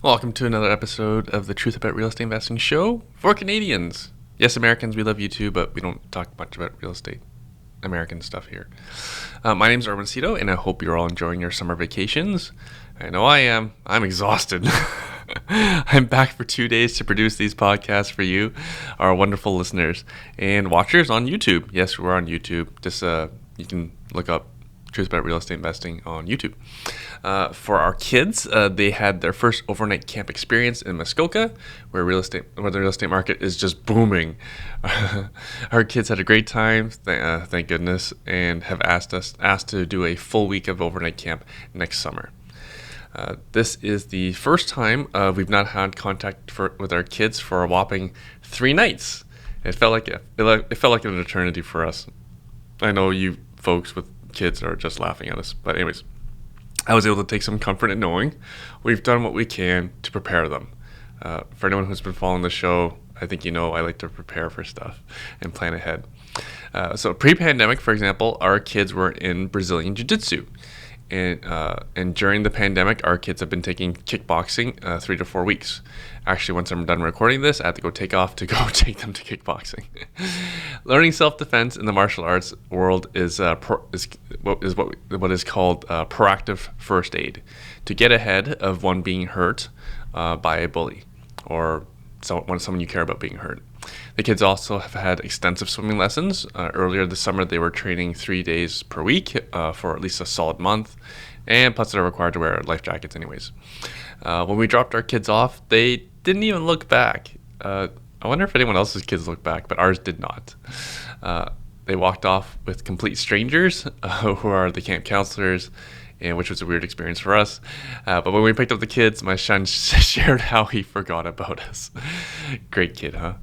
Welcome to another episode of the Truth About Real Estate Investing show for Canadians. Yes, Americans, we love you too, but we don't talk much about real estate American stuff here. My name is Armancito, and I hope you're all enjoying your summer vacations. I know I am. I'm exhausted. I'm back for 2 days to produce these podcasts for you, our wonderful listeners and watchers on YouTube. Yes, we're on YouTube. Just you can look up Truth About Real Estate Investing on YouTube. For our kids, they had their first overnight camp experience in Muskoka, where the real estate market is just booming. Our kids had a great time, thank goodness, and have asked to do a full week of overnight camp next summer. This is the first time we've not had contact with our kids for a whopping 3 nights. It felt like an eternity for us. I know you folks with kids are just laughing at us, but anyways, I was able to take some comfort in knowing we've done what we can to prepare them. For anyone who's been following the show, I think you know I like to prepare for stuff and plan ahead. So pre-pandemic, for example, our kids were in Brazilian Jiu-Jitsu. And during the pandemic, our kids have been taking kickboxing 3 to 4 weeks. Actually, once I'm done recording this, I have to go take off to go take them to kickboxing. Learning self-defense in the martial arts world is what is called proactive first aid, to get ahead of one being hurt by a bully or someone you care about being hurt. The kids also have had extensive swimming lessons. Earlier this summer, they were training 3 days per week for at least a solid month, and plus they're required to wear life jackets anyways. When we dropped our kids off, they didn't even look back. I wonder if anyone else's kids looked back, but ours did not. They walked off with complete strangers who are the camp counselors, and which was a weird experience for us. But when we picked up the kids, my son shared how he forgot about us. Great kid, huh?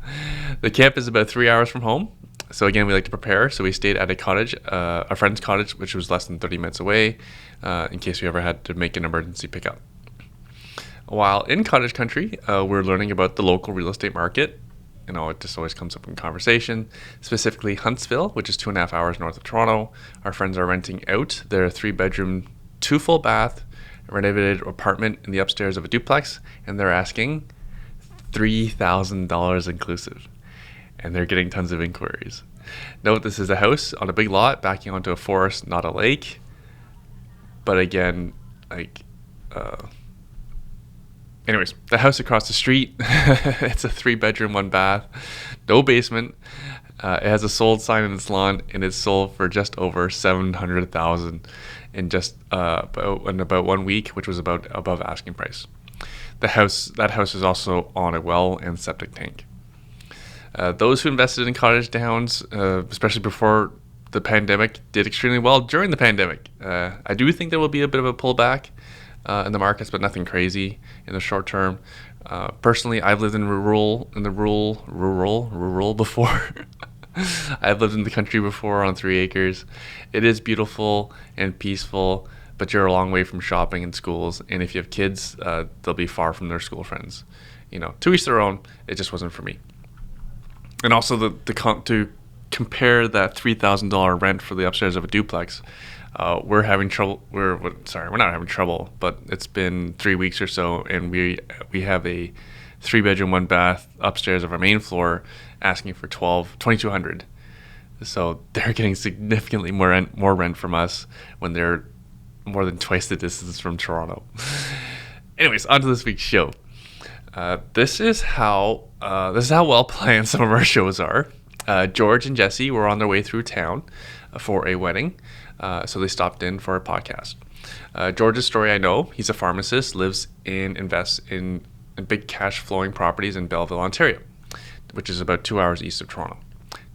The camp is about 3 hours from home. So again, we like to prepare. So we stayed at a friend's cottage, which was less than 30 minutes away, in case we ever had to make an emergency pickup. While in cottage country, we're learning about the local real estate market. You know, it just always comes up in conversation, specifically Huntsville, which is 2.5 hours north of Toronto. Our friends are renting out their 3-bedroom, 2 full bath, renovated apartment in the upstairs of a duplex, and they're asking $3,000 inclusive. And they're getting tons of inquiries. Note, this is a house on a big lot backing onto a forest, not a lake. But again, anyways, the house across the street, it's a 3-bedroom, 1 bath, no basement. It has a sold sign in its lawn, and it's sold for just over $700,000 in just about 1 week, which was about above asking price. That house is also on a well and septic tank. Those who invested in cottage towns, especially before the pandemic, did extremely well during the pandemic. I do think there will be a bit of a pullback in the markets, but nothing crazy in the short term. Personally, I've lived in rural before. I've lived in the country before on 3 acres. It is beautiful and peaceful, but you're a long way from shopping and schools. And if you have kids, they'll be far from their school friends. You know, to each their own. It just wasn't for me. And also to compare that $3,000 rent for the upstairs of a duplex. We're having trouble. We're not having trouble, but it's been 3 weeks or so, and we have a 3-bedroom, 1 bath upstairs of our main floor, asking for $2,200. So they're getting significantly more rent from us when they're more than twice the distance from Toronto. Anyways, on to this week's show. This is how well planned some of our shows are. George and Jessie were on their way through town for a wedding. So they stopped in for a podcast. George's story I know. He's a pharmacist, lives and invests in big cash flowing properties in Belleville, Ontario, which is about 2 hours east of Toronto.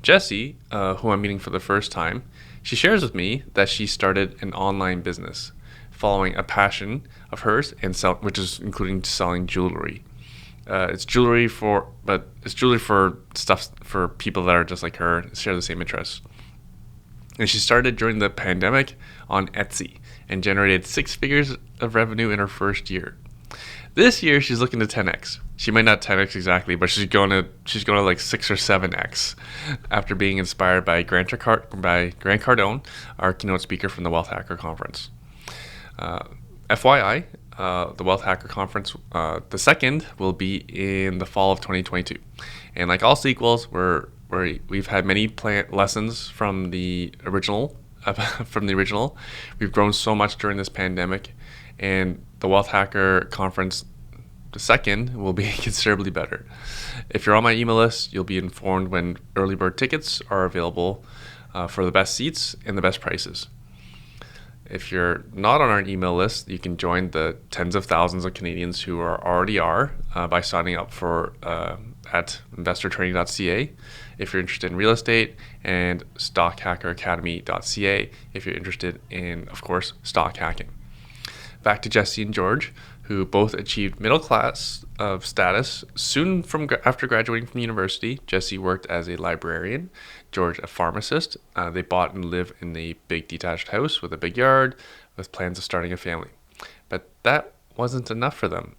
Jessie, who I'm meeting for the first time, she shares with me that she started an online business following a passion of hers, which is including selling jewelry. It's jewelry for stuff for people that are just like her, share the same interests. And she started during the pandemic on Etsy and generated 6 figures of revenue in her first year. This year, she's looking to 10x. She might not 10x exactly, but she's going to like 6 or 7x after being inspired by Grant Cardone, our keynote speaker from the Wealth Hacker Conference. FYI, the Wealth Hacker Conference. The second will be in the fall of 2022. And like all sequels, we've had many lessons from the original. We've grown so much during this pandemic, and the Wealth Hacker Conference, the second, will be considerably better. If you're on my email list, you'll be informed when early bird tickets are available for the best seats and the best prices. If you're not on our email list, you can join the tens of thousands of Canadians who already are by signing up for at investortraining.ca if you're interested in real estate, and stockhackeracademy.ca if you're interested in, of course, stock hacking. Back to Jessie and George, who both achieved middle class status soon after graduating from university. Jessie worked as a librarian, George a pharmacist. They bought and live in a big detached house with a big yard with plans of starting a family. But that wasn't enough for them.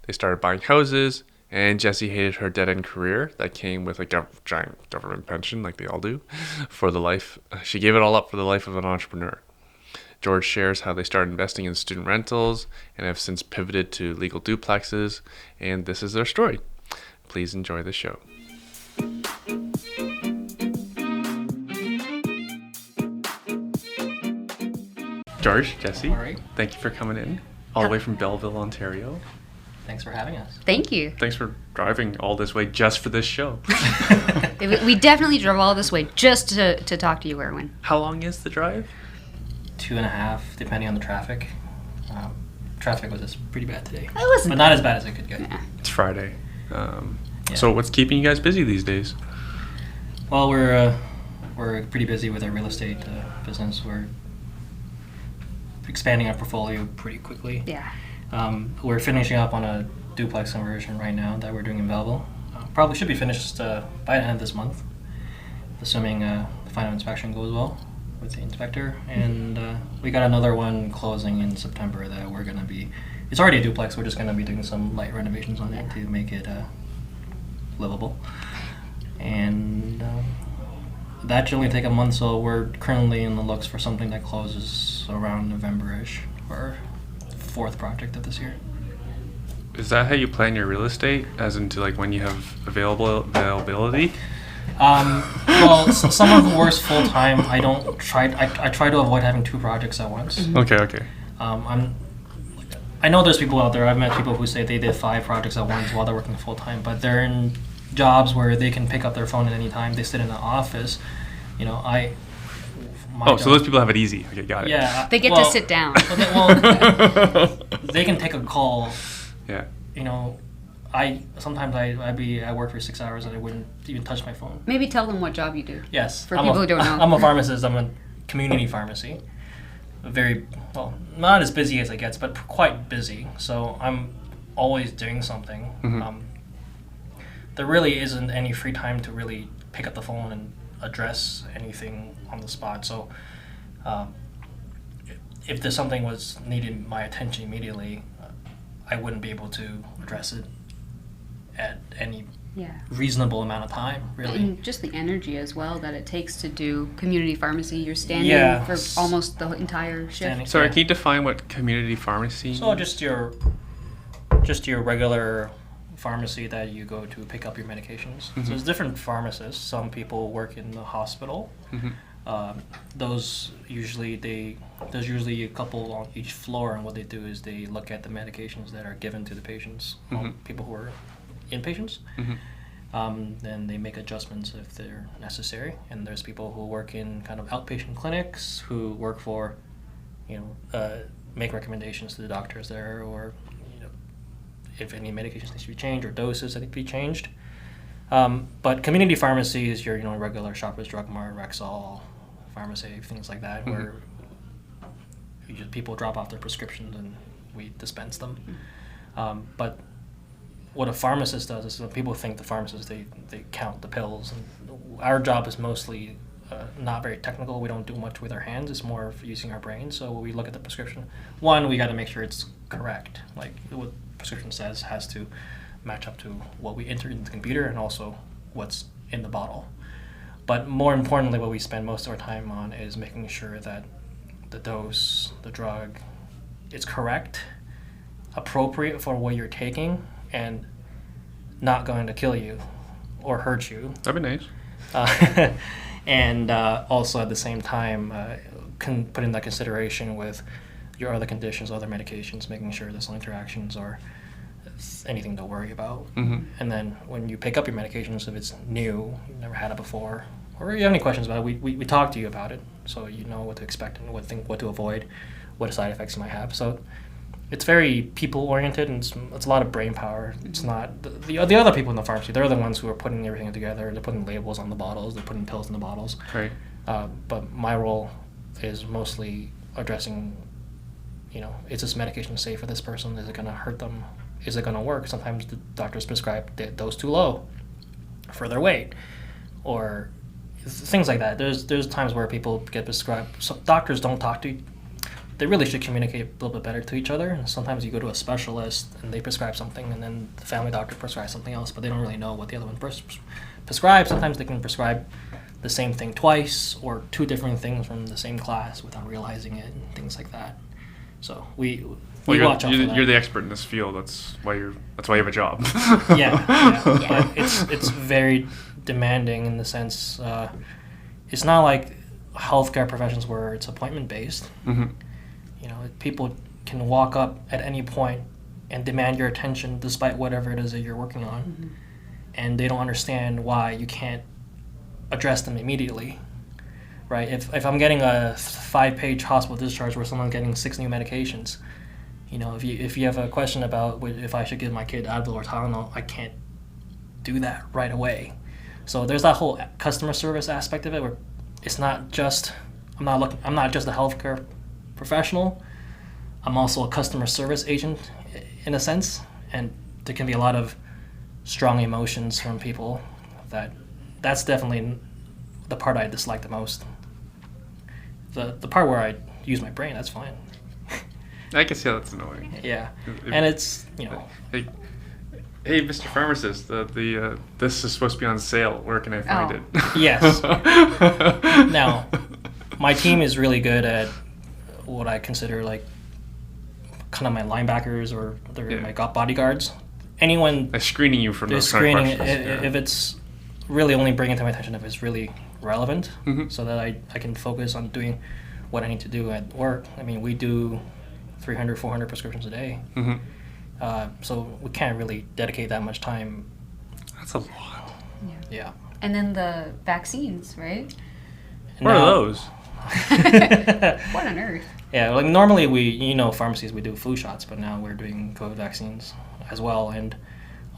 They started buying houses, and Jessie hated her dead-end career that came with a giant government pension, like they all do, for the life. She gave it all up for the life of an entrepreneur. George shares how they started investing in student rentals and have since pivoted to legal duplexes, and this is their story. Please enjoy the show. George, Jessie, all right. Thank you for coming in all the way from Belleville, Ontario. Thanks for having us. Thank you. Thanks for driving all this way just for this show. We definitely drove all this way just to talk to you, Erwin. How long is the drive? 2.5, depending on the traffic. Traffic was just pretty bad today. It wasn't, but not as bad as it could get. Yeah. It's Friday. So what's keeping you guys busy these days? Well, we're pretty busy with our real estate business. We're expanding our portfolio pretty quickly. Yeah. We're finishing up on a duplex conversion right now that we're doing in Belleville. Probably should be finished by the end of this month, assuming the final inspection goes well with the inspector. And we got another one closing in September that we're going to be, it's already a duplex, we're just going to be doing some light renovations on it to make it livable. And that should only take a month, so we're currently in the looks for something that closes around November-ish for our fourth project of this year. Is that how you plan your real estate, as into like when you have availability? Well, some of the works full time. I try to avoid having two projects at once. Mm-hmm. Okay. I know there's people out there. I've met people who say they did 5 projects at once while they're working full time, but they're in jobs where they can pick up their phone at any time. They sit in an office. So those people have it easy. Okay, got it. Yeah, They get to sit down. They can take a call. Yeah. I work for 6 hours and I wouldn't even touch my phone. Maybe tell them what job you do. Yes. For people who don't know. I'm a pharmacist. I'm a community pharmacy. Not as busy as it gets, but quite busy. So I'm always doing something. Mm-hmm. There really isn't any free time to really pick up the phone and address anything on the spot. So if there's something was needing my attention immediately, I wouldn't be able to address it at any reasonable amount of time, really. And just the energy as well that it takes to do community pharmacy. You're standing for almost the entire shift. Sorry, can you define what community pharmacy? So just your regular pharmacy that you go to pick up your medications. Mm-hmm. So there's different pharmacists. Some people work in the hospital. Mm-hmm. There's usually a couple on each floor, and what they do is they look at the medications that are given to the patients, Mm-hmm. People who are inpatients. Mm-hmm. Then they make adjustments if they're necessary. And there's people who work in kind of outpatient clinics who work for, make recommendations to the doctors there, or if any medications need to be changed or doses that need to be changed. But community pharmacy is your regular Shoppers Drug Mart, Rexall, Pharmacy, things like that, where people drop off their prescriptions and we dispense them. But what a pharmacist does is when people think the pharmacist, they count the pills. And our job is mostly not very technical. We don't do much with our hands. It's more of using our brain. So we look at the prescription. One, we got to make sure it's correct. Like what prescription says has to match up to what we enter into the computer and also what's in the bottle. But more importantly, what we spend most of our time on is making sure that the dose, the drug, is correct, appropriate for what you're taking and not going to kill you or hurt you. That'd be nice. And also at the same time, can put in that consideration with your other conditions, other medications, making sure there's no interactions or anything to worry about. Mm-hmm. And then when you pick up your medications, if it's new, you've never had it before, or you have any questions about it, we talk to you about it, so you know what to expect and what to avoid, what side effects you might have. So it's very people-oriented, and it's a lot of brain power. It's not the other people in the pharmacy. They're the ones who are putting everything together. They're putting labels on the bottles. They're putting pills in the bottles. Right. But my role is mostly addressing, is this medication safe for this person? Is it going to hurt them? Is it going to work? Sometimes the doctors prescribe the dose too low for their weight, or things like that. There's times where people get prescribed. So doctors don't talk to. They really should communicate a little bit better to each other. And sometimes you go to a specialist and they prescribe something, and then the family doctor prescribes something else, but they don't really know what the other one prescribes. Sometimes they can prescribe the same thing twice or two different things from the same class without realizing it, and things like that. So we watch out for that. You're the expert in this field. That's why you have a job. Yeah. But it's very demanding in the sense it's not like healthcare professions where it's appointment based. Mm-hmm. People can walk up at any point and demand your attention despite whatever it is that you're working on, mm-hmm. and they don't understand why you can't address them immediately, right? If I'm getting a 5-page hospital discharge where someone's getting 6 new medications, if you have a question about if I should give my kid Advil or Tylenol, I can't do that right away. So there's that whole customer service aspect of it where it's not just I'm not just a healthcare professional. I'm also a customer service agent in a sense, and there can be a lot of strong emotions from people. That's definitely the part I dislike the most. The part where I use my brain, that's fine. I can see how that's annoying. Yeah, and it's Hey, Mr. Pharmacist, this is supposed to be on sale. Where can I find it? Yes. Now, my team is really good at what I consider like kind of my linebackers or my bodyguards. Anyone they're screening you from those screening kind of questions. If it's really only bringing to my attention if it's really relevant, mm-hmm. so that I can focus on doing what I need to do at work. I mean, we do 300, 400 prescriptions a day. Mm-hmm. So we can't really dedicate that much time. That's a lot. Yeah. And then the vaccines, right? What are those? What on earth? Yeah, like normally pharmacies, we do flu shots, but now we're doing COVID vaccines as well. And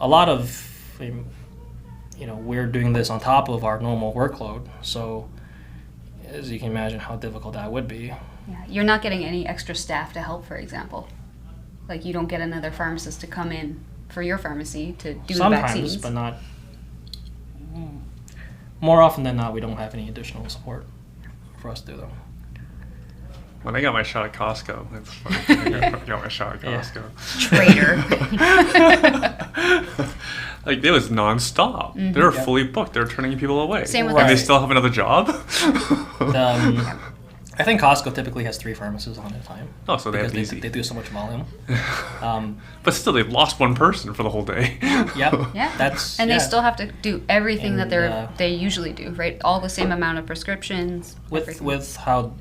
a lot of, we're doing this on top of our normal workload. So as you can imagine how difficult that would be. Yeah, you're not getting any extra staff to help, for example. Like you don't get another pharmacist to come in for your pharmacy to do the vaccines. Sometimes, but not. More often than not, we don't have any additional support for us to do them. When I got my shot at Costco, that's funny. I got my shot at Costco. Traitor. Like, it was nonstop. Mm-hmm. They were fully booked. They were turning people away. Same with and us. they still have another job? I think Costco typically has 3 pharmacists on at a time. Oh, so they have because easy. they do so much volume. But still, they've lost one person for the whole day. Yep. Yeah. They still have to do everything that they usually do, right? All the same amount of prescriptions. With how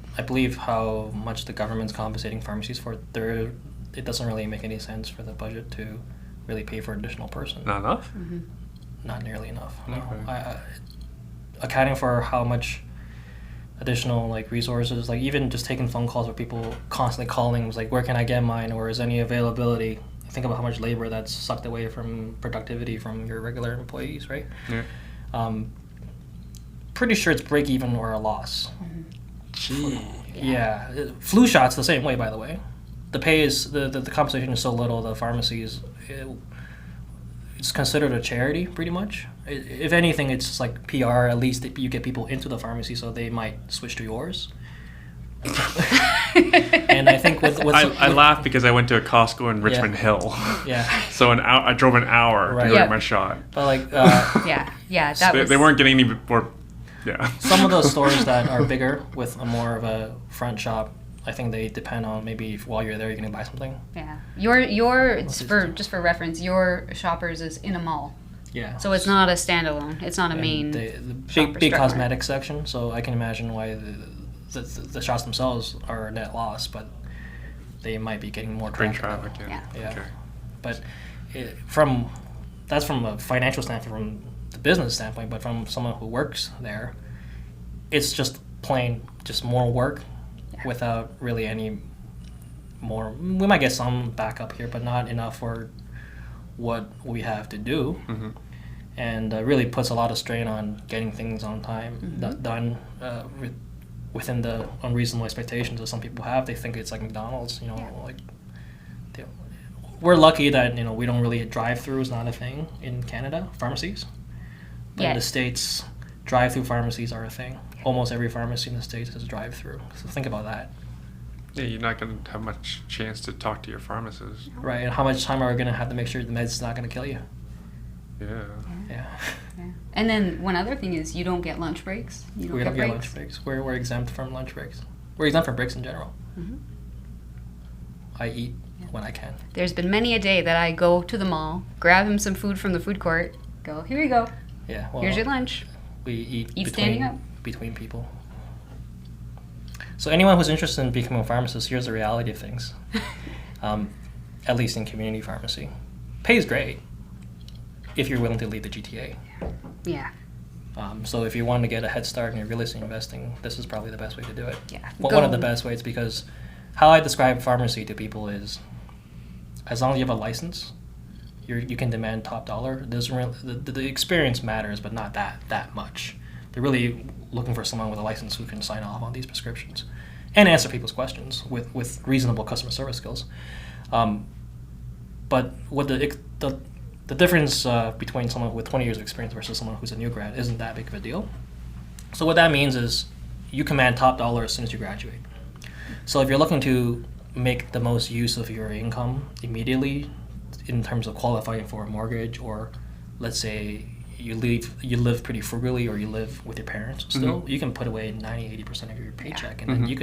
much the government's compensating pharmacies for, it doesn't really make any sense for the budget to really pay for an additional person. Not enough? Mm-hmm. Not nearly enough. No. Okay. Accounting for how much additional resources, even just taking phone calls where people constantly calling, was where can I get mine, or is any availability? Think about how much labor that's sucked away from productivity from your regular employees, right? Yeah. Pretty sure it's break even or a loss. Mm-hmm. Gee. Yeah. Flu shots the same way, by the way. The pay is the compensation is so little. The pharmacies, it's considered a charity, pretty much. If anything, it's just like PR. At least you get people into the pharmacy, so they might switch to yours. And I think I laugh because I went to a Costco in Richmond Hill. Yeah. So I drove an hour to go get my shot. But They weren't getting any more. Yeah. Some of those stores that are bigger with more of a front shop, I think they depend on maybe if while you're there you're going to buy something. Yeah. Your just for reference, your Shoppers is in a mall. Yeah. So it's not a standalone. It's not a And main. the Shoppers big Drug Mart. cosmetic section. So I can imagine why the shops themselves are a net loss, but they might be getting more Bring traffic. traffic, Yeah. Yeah. Okay. But that's from a financial standpoint, from the business standpoint, but from someone who works there, it's just just more work without really any more. We might get some backup here, but not enough for what we have to do. Mm-hmm. And really puts a lot of strain on getting things on time done within the unreasonable expectations that some people have. They think it's like McDonald's, we're lucky that we don't really drive-through is not a thing in Canada, pharmacies. But in the States, drive-through pharmacies are a thing. Almost every pharmacy in the States has a drive-through. So think about that. Yeah, you're not going to have much chance to talk to your pharmacist. Right, and how much time are we going to have to make sure the med's not going to kill you? Yeah. Yeah. And then one other thing is you don't get lunch breaks. You We don't get lunch breaks. We're exempt from lunch breaks. We're exempt from breaks in general. Mhm. I eat when I can. There's been many a day that I go to the mall, grab him some food from the food court, go, here you go, Yeah. Well, here's your lunch. we eat standing up. between people. So anyone who's interested in becoming a pharmacist, here's the reality of things. At least in community pharmacy. Pays great if you're willing to leave the GTA. Yeah. So if you want to get a head start in your real estate investing, this is probably the best way to do it. Yeah. One of the best ways, because how I describe pharmacy to people is, as long as you have a license, you can demand top dollar. The experience matters, but not that much. They're really looking for someone with a license who can sign off on these prescriptions and answer people's questions with reasonable customer service skills. But what the difference between someone with 20 years of experience versus someone who's a new grad isn't that big of a deal. So what that means is you command top dollar as soon as you graduate. So if you're looking to make the most use of your income immediately in terms of qualifying for a mortgage, or let's say you live pretty frugally, or you live with your parents still, you can put away 90-80% of your paycheck, and then you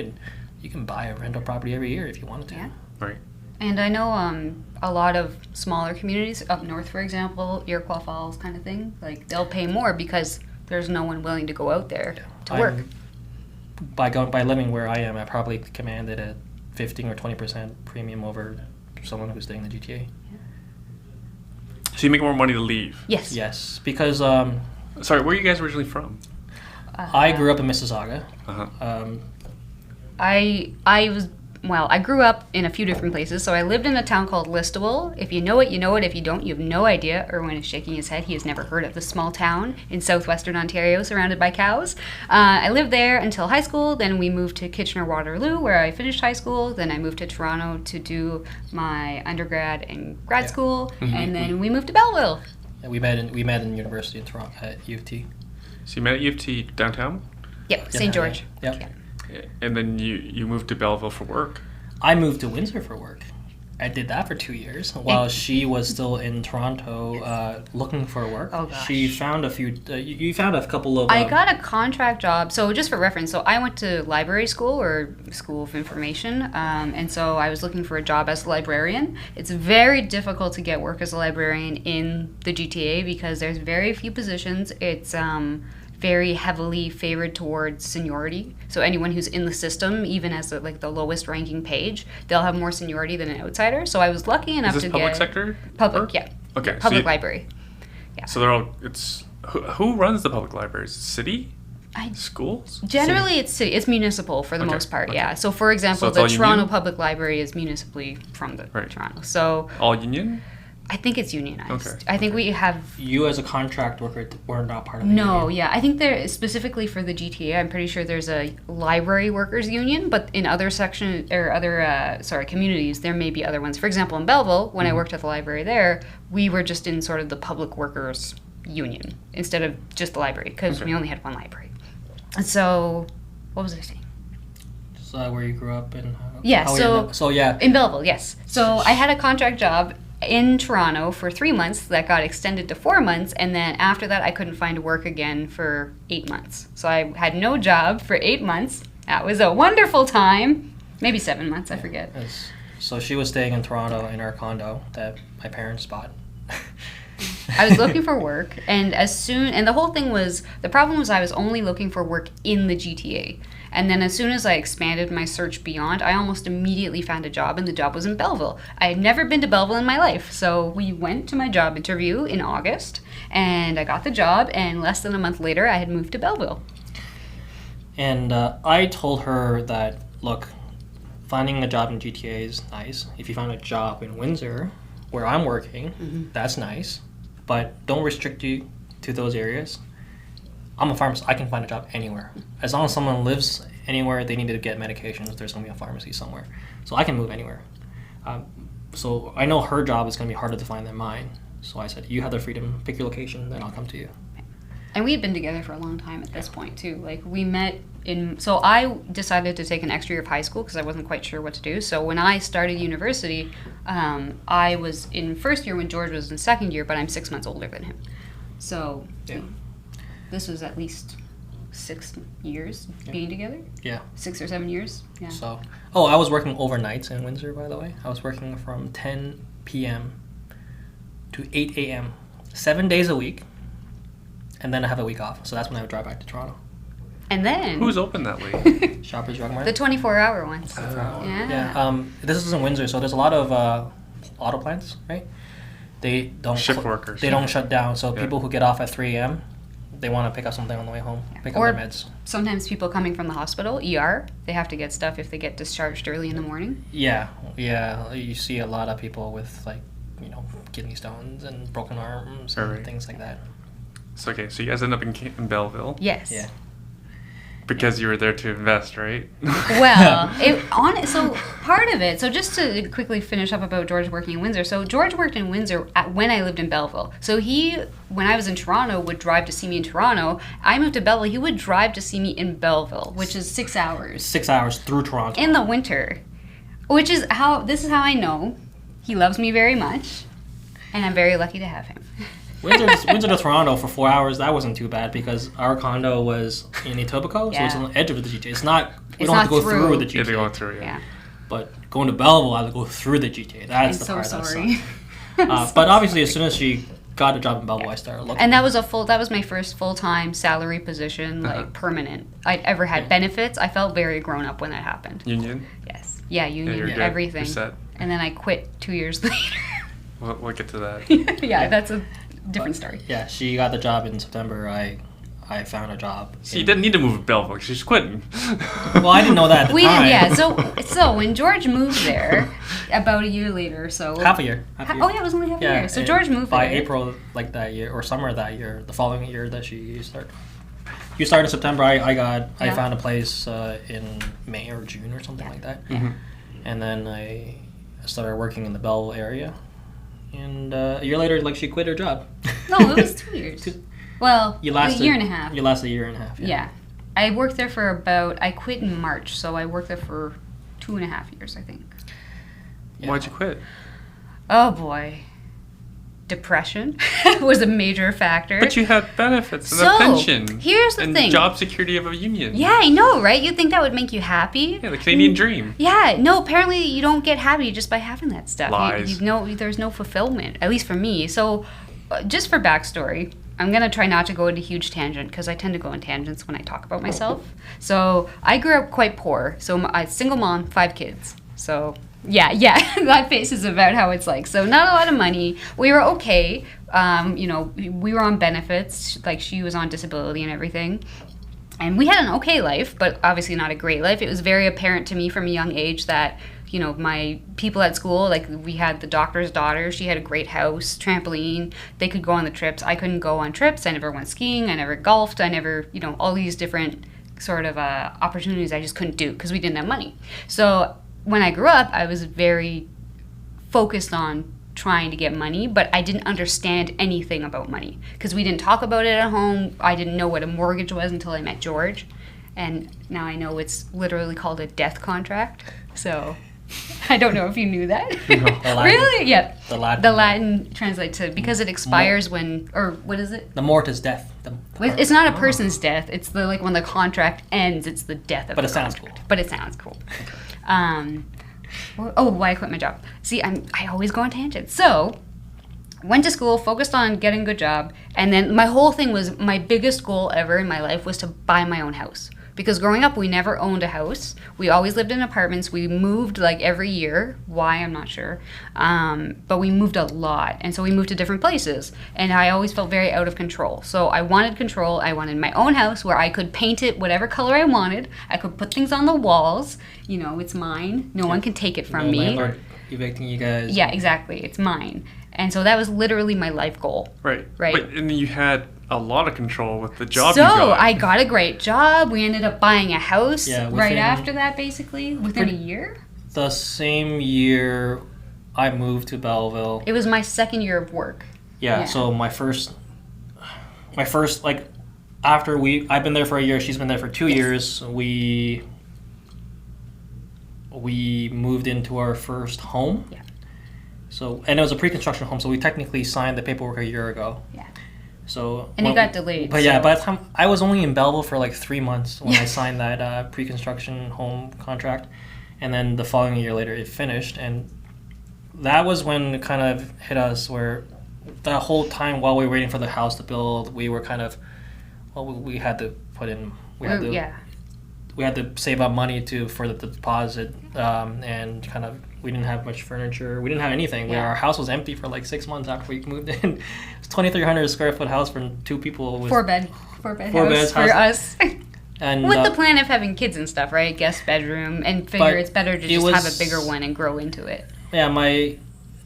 can buy a rental property every year if you wanted to. Yeah. Right. And I know a lot of smaller communities up north, for example, Iroquois Falls kind of thing, like they'll pay more because there's no one willing to go out there to work. By living where I am, I probably commanded a 15 or 20% premium over someone who's staying in the GTA. So you make more money to leave? Yes. Yes, because Sorry, where are you guys originally from? I grew up in Mississauga. Uh-huh. I grew up in a few different places. So I lived in a town called Listowel. If you know it, you know it. If you don't, you have no idea. Erwin is shaking his head. He has never heard of this small town in southwestern Ontario surrounded by cows. I lived there until high school. Then we moved to Kitchener-Waterloo, where I finished high school. Then I moved to Toronto to do my undergrad and grad school. And then we moved to Belleville. Yeah, we met in university in Toronto at U of T. So you met at U of T downtown? Yep, St. George. Yep. Yeah. And then you moved to Belleville for work? I moved to Windsor for work. I did that for 2 years while she was still in Toronto looking for work. Oh, gosh. She found a few. You found a couple of. I got a contract job. So just for reference, so I went to library school or school of information, and so I was looking for a job as a librarian. It's very difficult to get work as a librarian in the GTA because there's very few positions. It's very heavily favored towards seniority. So anyone who's in the system, even as the lowest ranking page, they'll have more seniority than an outsider. So I was lucky enough Is to this public get sector? public, work? yeah. Okay. Public library. Yeah. So they're all. It's who runs the public libraries? City? Schools? Generally, it's municipal for the most part. Okay. Yeah. So for example, it's the all Toronto union? Public Library is municipally from the Right. Toronto. So All union? I think it's unionized. Okay. I think we have. You as a contract worker were not part of the No, union. yeah. I think there specifically for the GTA, I'm pretty sure there's a library workers union, but in other communities, there may be other ones. For example, in Belleville, when I worked at the library there, we were just in sort of the public workers union instead of just the library because we only had one library. And so, what was I saying? Just where you grew up and. Yeah. So yeah. In Belleville, yes. So I had a contract job in Toronto for 3 months that got extended to 4 months, and then after that I couldn't find work again for 8 months. So I had no job for 8 months. That was a wonderful time. Maybe 7 months, I forget. So she was staying in Toronto in our condo that my parents bought. I was looking for work, and the whole thing was, the problem was I was only looking for work in the GTA. And then as soon as I expanded my search beyond, I almost immediately found a job, and the job was in Belleville. I had never been to Belleville in my life, so we went to my job interview in August, and I got the job, and less than a month later, I had moved to Belleville. And I told her that, look, finding a job in GTA is nice. If you find a job in Windsor, where I'm working, that's nice. But don't restrict you to those areas. I'm a pharmacist. I can find a job anywhere. As long as someone lives anywhere, they need to get medications, there's going to be a pharmacy somewhere. So I can move anywhere. So I know her job is going to be harder to find than mine. So I said, you have the freedom, pick your location, then I'll come to you. And we had been together for a long time at this point, too. Like, we met so I decided to take an extra year of high school because I wasn't quite sure what to do. So when I started university, I was in first year when George was in second year, but I'm 6 months older than him. So this was at least 6 years being together? Yeah. 6 or 7 years? Yeah. So, I was working overnights in Windsor, by the way. I was working from 10 p.m. to 8 a.m. 7 days a week. And then I have a week off. So that's when I would drive back to Toronto. And then... Who's open that late? Shoppers Drug Mart. The 24-hour ones. Yeah. This is in Windsor, so there's a lot of auto plants, right? They don't... Shift workers. They don't shut down. So people who get off at 3 a.m., they want to pick up something on the way home. Pick up their meds. Sometimes people coming from the hospital, ER, they have to get stuff if they get discharged early in the morning. Yeah. You see a lot of people with, kidney stones and broken arms and things like that. So you guys end up in Belleville. Yes. Yeah. Because you were there to invest, right? Well, so part of it, so just to quickly finish up about George working in Windsor. So George worked in Windsor when I lived in Belleville. So he, when I was in Toronto, would drive to see me in Toronto. I moved to Belleville. He would drive to see me in Belleville, which is 6 hours. 6 hours through Toronto. In the winter. This is how I know he loves me very much. And I'm very lucky to have him. Windsor to Toronto for 4 hours, that wasn't too bad because our condo was in Etobicoke, so it's on the edge of the GTA. We don't have to go through the GTA. Yeah, they go through, yeah. But going to Belleville, I had to go through the GTA. That's the part that sucked. But obviously, as soon as she got a job in Belleville, I started looking. And that was my first full-time salary position, permanent. I'd ever had benefits. I felt very grown up when that happened. Union? Yes. Yeah, union, yeah, everything. You're set. And then I quit 2 years later. We'll get to that. Yeah, that's a different story. Yeah, she got the job in September. I found a job. So you didn't need to move to Belleville because she's quitting. Well, I didn't know that at the time. Yeah, so when George moved there, about a year later or so. Half a year. Oh, yeah, it was only half a year. So George moved by there. April that year, or summer that year, the following year that she started. You started in September. I found a place in May or June or something like that. Mm-hmm. And then I started working in the Belleville area. And a year later, she quit her job. No, it was 2 years. Well, a year and a half. You lasted a year and a half. Yeah. I worked there for I quit in March, so I worked there for 2.5 years, I think. Yeah. Why'd you quit? Oh, boy. Depression was a major factor. But you had benefits and a pension. Here's the thing. Job security of a union. Yeah, I know, right? You'd think that would make you happy. Yeah, the Canadian dream. Yeah, no, apparently you don't get happy just by having that stuff. Lies. There's no fulfillment, at least for me. So just for backstory, I'm going to try not to go into huge tangent because I tend to go in tangents when I talk about myself. So I grew up quite poor. So I'm a single mom, 5 kids. So... Yeah, that face is about how it's like. So not a lot of money. We were okay. We were on benefits. Like, she was on disability and everything. And we had an okay life, but obviously not a great life. It was very apparent to me from a young age that, my people at school, we had the doctor's daughter. She had a great house, trampoline. They could go on the trips. I couldn't go on trips. I never went skiing. I never golfed. I never, all these different sort of opportunities I just couldn't do because we didn't have money. So... when I grew up, I was very focused on trying to get money, but I didn't understand anything about money because we didn't talk about it at home. I didn't know what a mortgage was until I met George, and now I know it's literally called a death contract. So I don't know if you knew that. The Latin, Really? Yeah. The Latin. The Latin translates to because it expires when, or what is it? The mort is death. It's not a person's death. It's the like when the contract ends. It's the death of. But the it sounds contract. cool. But it sounds cool. Why I quit my job? See, I always go on tangents. So, went to school, focused on getting a good job, and then my whole thing was my biggest goal ever in my life was to buy my own house. Because growing up, we never owned a house. We always lived in apartments. We moved like every year. Why, I'm not sure. But we moved a lot. And so we moved to different places. And I always felt very out of control. So I wanted control. I wanted my own house where I could paint it whatever color I wanted. I could put things on the walls. You know, it's mine. No one can take it from me. Landlord evicting you guys. Yeah, exactly. It's mine. And so that was literally my life goal. Right. Right. But and you had a lot of control with the job So you got. I got a great job. We ended up buying a house Yeah, right within- after that, basically, within a year. The same year I moved to Belleville. It was my second year of work. Yeah, so my first like after I've been there for a year, she's been there for 2 years. We moved into our first home. Yeah. So, and it was a pre-construction home, so we technically signed the paperwork a year ago. Yeah. So And it got delayed. But yeah, so- by the time I was only in Belleville for like 3 months when I signed that pre-construction home contract, and then the following year later it finished, and that was when it kind of hit us where the whole time while we were waiting for the house to build, we were kind of we had to put in we had to save up money for the deposit, and kind of we didn't have much furniture. We didn't have anything. Yeah. Our house was empty for like 6 months after we moved in. It's 2,300 square foot house for 2 people. With Four bed Four house beds for house. us. And With the plan of having kids and stuff, right? Guest bedroom, and figure But it's better to it just have was- a bigger one and grow into it. yeah,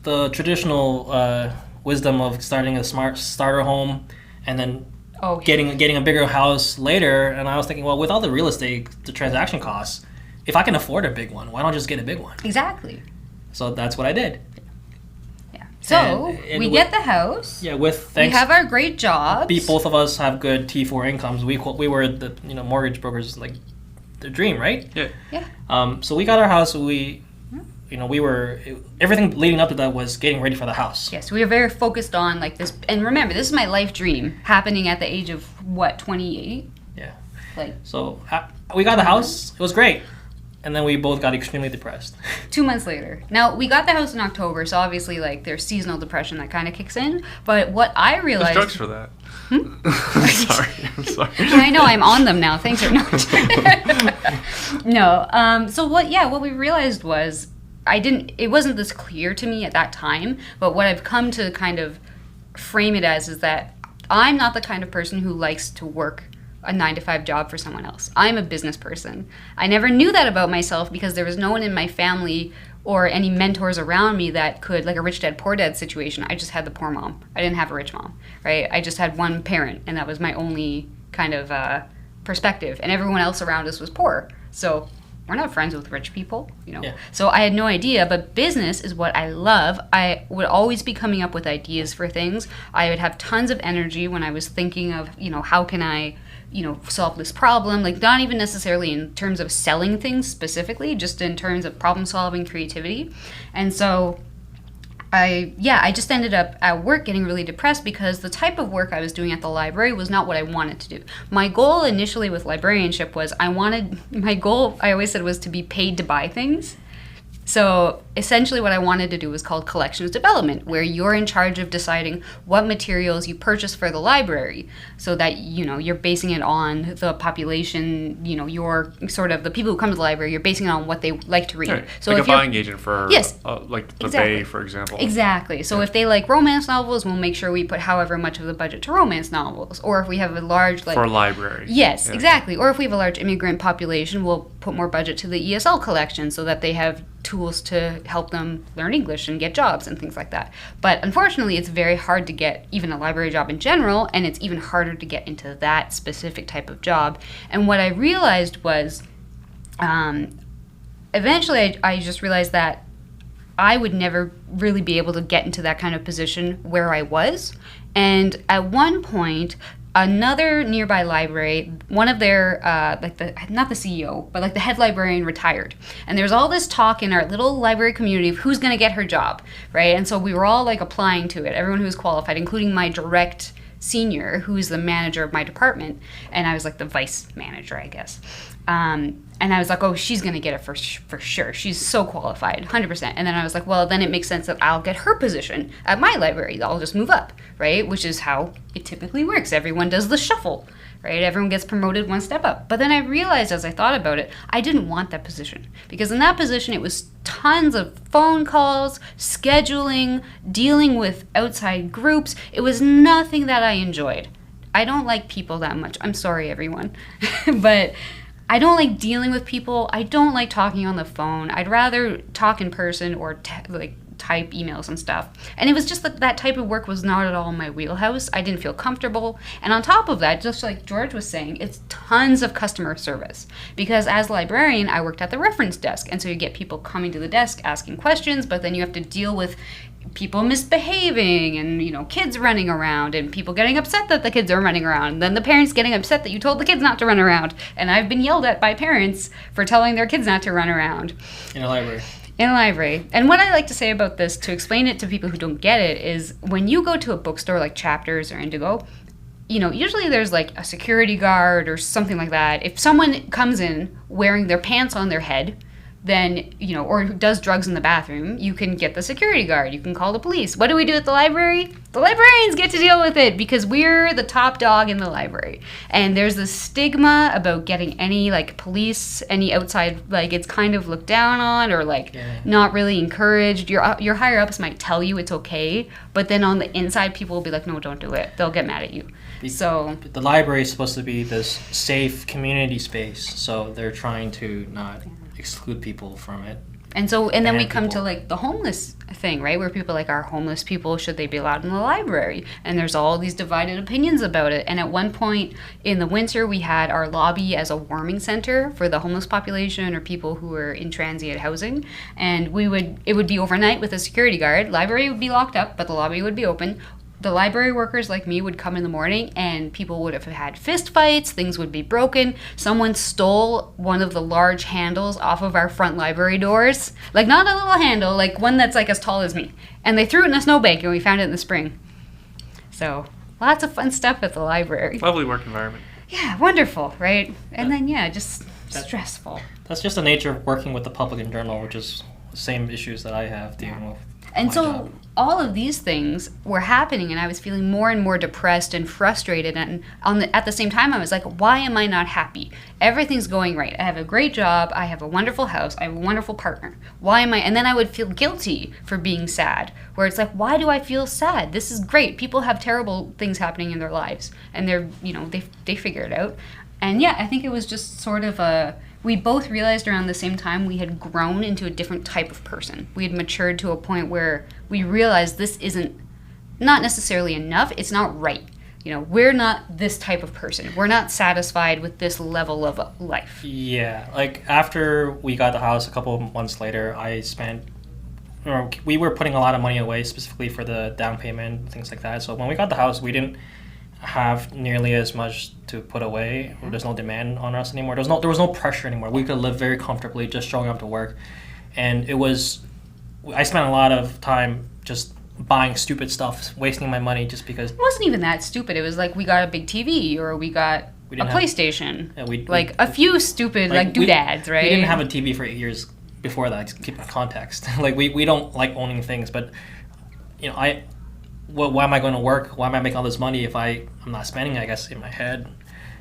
the traditional wisdom of starting a smart starter home and then Oh, getting a bigger house later, and I was thinking, well, with all the real estate, the transaction costs, if I can afford a big one, why not just get a big one? exactly. So that's what I did. Yeah. So And we with- get the house. Yeah, with We thanks. have our great jobs. Both of us have good T4 incomes. We were the mortgage brokers, like the dream, right? Yeah. Yeah. So we got our house. Everything leading up to that was getting ready for the house. Yes, we are very focused on like this. And remember, this is my life dream happening at the age of what, 28? Yeah. Like So we got the house. It was great. And then we both got extremely depressed. 2 months later. Now, we got the house in October, so obviously, like, there's seasonal depression that kind of kicks in. But what I There's realized... drugs for that. I'm sorry. I know, I'm on them now. Thanks or not. No. So what we realized was, it wasn't this clear to me at that time, but what I've come to kind of frame it as is that I'm not the kind of person who likes to work a 9-to-5 job for someone else. I'm a business person. I never knew that about myself because there was no one in my family or any mentors around me that could, like a rich dad, poor dad situation. I just had the poor mom. I didn't have a rich mom, right? I just had one parent, and that was my only kind of perspective. And everyone else around us was poor. So we're not friends with rich people, Yeah. So I had no idea, but business is what I love. I would always be coming up with ideas for things. I would have tons of energy when I was thinking of, how can I solve this problem, like not even necessarily in terms of selling things specifically, just in terms of problem solving, creativity. And so I just ended up at work getting really depressed because the type of work I was doing at the library was not what I wanted to do. My goal initially with librarianship was I always said was to be paid to buy things. So essentially what I wanted to do was called collections development, where you're in charge of deciding what materials you purchase for the library so that, you're basing it on the population, your sort of the people who come to the library, you're basing it on what they like to read. Right. So like if a you're- buying agent for Yes. like the Exactly. Bay, for example. Exactly. So if they like romance novels, we'll make sure we put however much of the budget to romance novels. Or if we have a large For a library. Yes, Yeah. exactly. Or if we have a large immigrant population, we'll put more budget to the ESL collection so that they have tools to help them learn English and get jobs and things like that. But unfortunately, it's very hard to get even a library job in general, and it's even harder to get into that specific type of job. And what I realized was, eventually I just realized that I would never really be able to get into that kind of position where I was. And at one point, another nearby library, one of their not the CEO, but like the head librarian retired, and there's all this talk in our little library community of who's going to get her job, right? And so we were all like applying to it, everyone who was qualified, including my direct senior, who's the manager of my department, and I was like the vice manager, I guess. And I was like, oh, she's going to get it for sure. She's so qualified, 100%. And then I was like, well, then it makes sense that I'll get her position at my library. I'll just move up, right? Which is how it typically works. Everyone does the shuffle, right? Everyone gets promoted one step up. But then I realized as I thought about it, I didn't want that position. Because in that position, it was tons of phone calls, scheduling, dealing with outside groups. It was nothing that I enjoyed. I don't like people that much. I'm sorry, everyone. But I don't like dealing with people. I don't like talking on the phone. I'd rather talk in person or type emails and stuff. And it was just that type of work was not at all in my wheelhouse. I didn't feel comfortable. And on top of that, just like George was saying, it's tons of customer service. Because as a librarian, I worked at the reference desk. And so you get people coming to the desk asking questions, but then you have to deal with people misbehaving and, you know, kids running around and people getting upset that the kids are running around. And then the parents getting upset that you told the kids not to run around. And I've been yelled at by parents for telling their kids not to run around. In a library. In a library. And what I like to say about this, to explain it to people who don't get it, is when you go to a bookstore like Chapters or Indigo, you know, usually there's like a security guard or something like that. If someone comes in wearing their pants on their head, then, you know, or does drugs in the bathroom, you can get the security guard. You can call the police. What do we do at the library? The librarians get to deal with it because we're the top dog in the library. And there's this stigma about getting any, like, police, any outside, like, it's kind of looked down on or, like, not really encouraged. Your higher-ups might tell you it's okay, but then on the inside, people will be like, no, don't do it. They'll get mad at you. So the library is supposed to be this safe community space, so they're trying to not exclude people from it. And then we come to like the homeless thing, right? Where people like, are homeless people, should they be allowed in the library? And there's all these divided opinions about it. And at one point in the winter, we had our lobby as a warming center for the homeless population or people who were in transient housing. And it would be overnight with a security guard. Library would be locked up, but the lobby would be open. The library workers like me would come in the morning and people would have had fist fights, things would be broken. Someone stole one of the large handles off of our front library doors. Like not a little handle, like one that's like as tall as me. And they threw it in a snowbank and we found it in the spring. So lots of fun stuff at the library. Lovely work environment. Yeah, wonderful, right? And then, just stressful. That's just the nature of working with the public in general, which is the same issues that I have dealing with. And so all of these things were happening and I was feeling more and more depressed and frustrated. And at the same time, I was like, why am I not happy? Everything's going right. I have a great job. I have a wonderful house. I have a wonderful partner. Why am I? And then I would feel guilty for being sad, where it's like, why do I feel sad? This is great. People have terrible things happening in their lives and they're, they figure it out. And I think it was just sort of we both realized around the same time we had grown into a different type of person. We had matured to a point where we realized this isn't not necessarily enough. It's not right. We're not this type of person. We're not satisfied with this level of life. Yeah, like after we got the house a couple of months later, we were putting a lot of money away specifically for the down payment, things like that. So when we got the house, we didn't have nearly as much to put away. There's no demand on us anymore. There was no pressure anymore. We could live very comfortably just showing up to work. And I spent a lot of time just buying stupid stuff, wasting my money just because. It wasn't even that stupid. It was like we got a big TV or we got a PlayStation. A few stupid doodads, right? We didn't have a TV for 8 years before that, to keep in context. We don't like owning things, but why am I going to work? Why am I making all this money if I'm not spending? I guess in my head,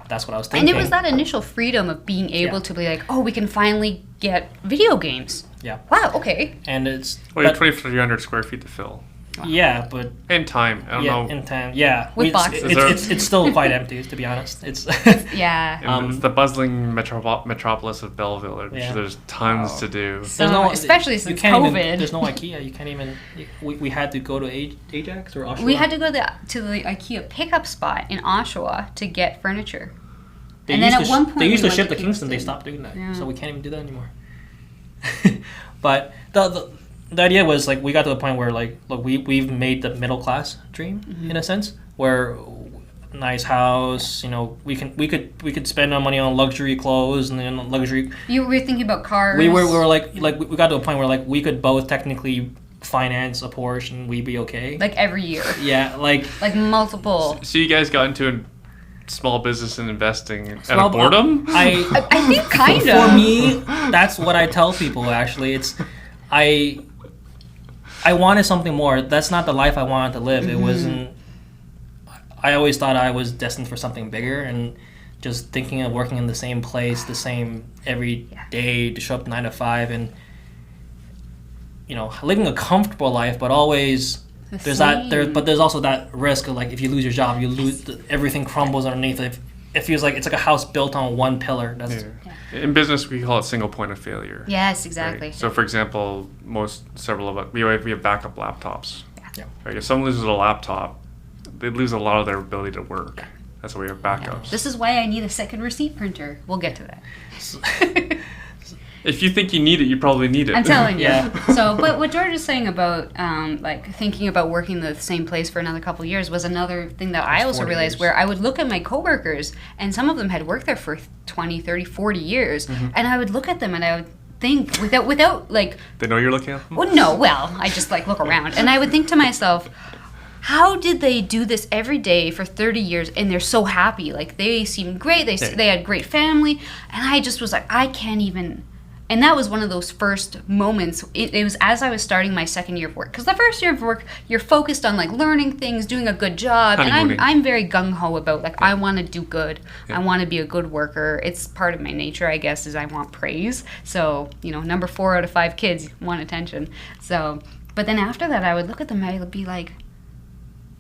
that's what I was thinking. And it was that initial freedom of being able to be like, oh, we can finally get video games. Yeah. Wow, okay. And it's... Well, you have 2,300 square feet to fill. Wow. Yeah, but... In time. I don't know. In time, yeah. With boxes. It's still quite empty, to be honest. It's yeah. It's the buzling metropolis of Belleville. There's tons to do. So, especially since COVID. There's no IKEA. You can't even... We had to go to Ajax or Oshawa. We had to go to the IKEA pickup spot in Oshawa to get furniture. They used to ship to Kingston. They stopped doing that. Yeah. So we can't even do that anymore. But the idea was we got to the point where look, we've made the middle class dream in a sense, where nice house. You know, we could spend our money on luxury clothes and then luxury. You were thinking about cars. We were like we got to a point where like we could both technically finance a Porsche and we'd be okay. Like every year. Yeah, like multiple. So you guys got into small business and investing out of boredom? I think kind for of. me, that's what I tell people. Actually, it's I wanted something more. That's not the life I wanted to live. It wasn't. I always thought I was destined for something bigger, and just thinking of working in the same place, the same every day, to show up 9 to 5, and you know, living a comfortable life, but always there's also that risk of like if you lose your job, you lose everything crumbles underneath it. It feels like it's like a house built on one pillar. That's In business, we call it single point of failure. Yes, exactly. Right? So, for example, several of us, we have backup laptops. Yeah. Right? If someone loses a laptop, they lose a lot of their ability to work. That's why we have backups. This is why I need a second receipt printer. We'll get to that. If you think you need it, you probably need it. I'm telling you. Yeah. So, but what George is saying about like thinking about working the same place for another couple of years was another thing that I also 40 realized years. where I would look at my coworkers and some of them had worked there for 20, 30, 40 years and I would look at them and I would think without like They know you're looking at them? well no well I just like look around and I would think to myself, how did they do this every day for 30 years and they're so happy? Like they seemed great, they had great family, and I just was like, I can't even. And that was one of those first moments. It was as I was starting my second year of work. Because the first year of work, you're focused on like learning things, doing a good job. Honeymooning. And I'm very gung-ho about like, I want to do good. I want to be a good worker. It's part of my nature, I guess, is I want praise. So, you know, number 4 out of 5 kids want attention. So, but then after that, I would look at them and I would be like,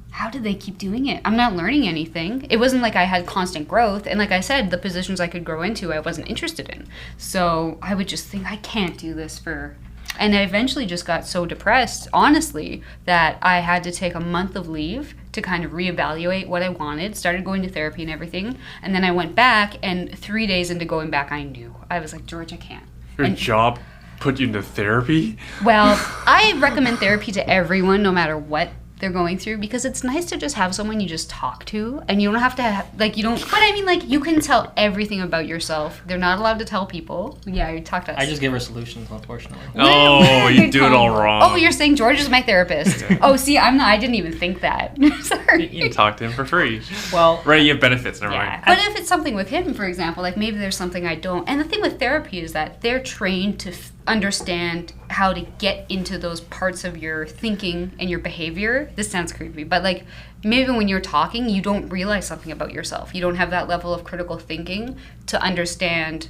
how did they keep doing it? I'm not learning anything. It wasn't like I had constant growth. And like I said, the positions I could grow into, I wasn't interested in. So I would just think, I can't do this for... And I eventually just got so depressed, honestly, that I had to take a month of leave to kind of reevaluate what I wanted, started going to therapy and everything. And then I went back, and 3 days into going back, I knew. I was like, George, I can't. Your job put you into therapy? Well, I recommend therapy to everyone, no matter what they're going through, because it's nice to just have someone you just talk to, and you don't have to you don't, but I mean, like, you can tell everything about yourself. They're not allowed to tell people. Yeah, you talk to us. I just give her solutions, unfortunately. Oh, you do it all wrong. Oh, you're saying George is my therapist. Oh, see, I didn't even think that. Sorry. You can talk to him for free. Well, Right, you have benefits, never Yeah. mind. But if it's something with him, for example, like maybe there's something I don't. And the thing with therapy is that they're trained to understand how to get into those parts of your thinking and your behavior. This sounds creepy, but like maybe when you're talking, you don't realize something about yourself. You don't have that level of critical thinking to understand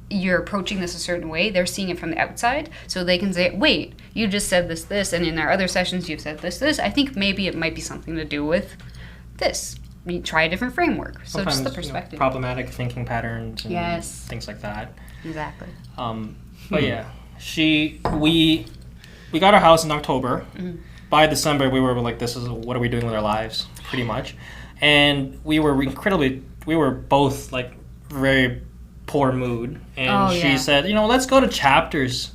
you're approaching this a certain way. They're seeing it from the outside, so they can say, wait, you just said this, and in our other sessions you've said this. I think maybe it might be something to do with this. You try a different framework. So sometimes, just the perspective. problematic thinking patterns and Yes. things like that. Exactly. But yeah, we got our house in October. By December, we were like, "This is what are we doing with our lives?" Pretty much, and we were both like very poor mood, and she said, "Let's go to Chapters."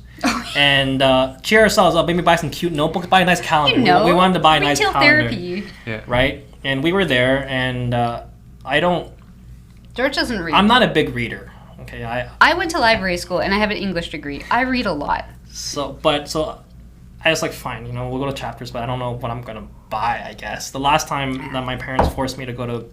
And cheer ourselves up. Maybe buy some cute notebooks. Buy a nice calendar. We wanted to buy a nice calendar. Therapy. Yeah. Right? And we were there, and George doesn't read. I'm not a big reader. Okay, I went to library school and I have an English degree. I read a lot. So I was like, fine, we'll go to Chapters, but I don't know what I'm gonna buy. I guess the last time that my parents forced me to go to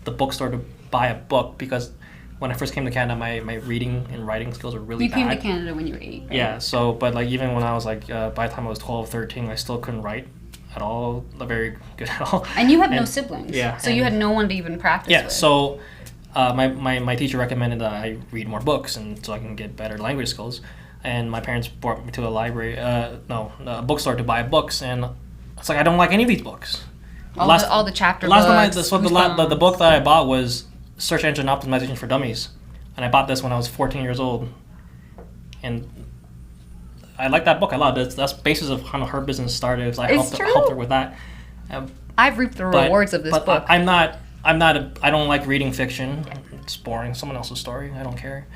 the bookstore to buy a book, because when I first came to Canada, my reading and writing skills were really bad. You came to Canada when you were 8, right? Yeah. So, but like even when I was like, by the time I was 12, 13, I still couldn't write at all, very good at all. And you have no siblings. Yeah. So you had no one to even practice with. So my teacher recommended that I read more books and so I can get better language skills. And my parents brought me to a bookstore to buy books, and it's like I don't like any of these books. All the chapter books. The book that I bought was Search Engine Optimization for Dummies, and I bought this when I was 14 years old. And I like that book a lot. That's the basis of how her business started. I helped her with that. I've reaped the rewards of this book. I don't like reading fiction. It's boring. Someone else's story. I don't care.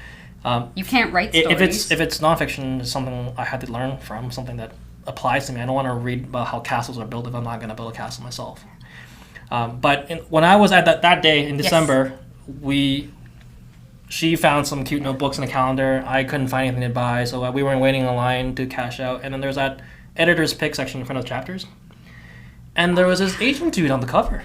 You can't write stories. If it's nonfiction, it's something I had to learn from, something that applies to me. I don't want to read about how castles are built if I'm not going to build a castle myself. But when I was at that day in December, she found some cute notebooks and a calendar. I couldn't find anything to buy, so we were waiting in line to cash out. And then there's that editor's pick section in front of the chapters. And there was this Asian dude on the cover.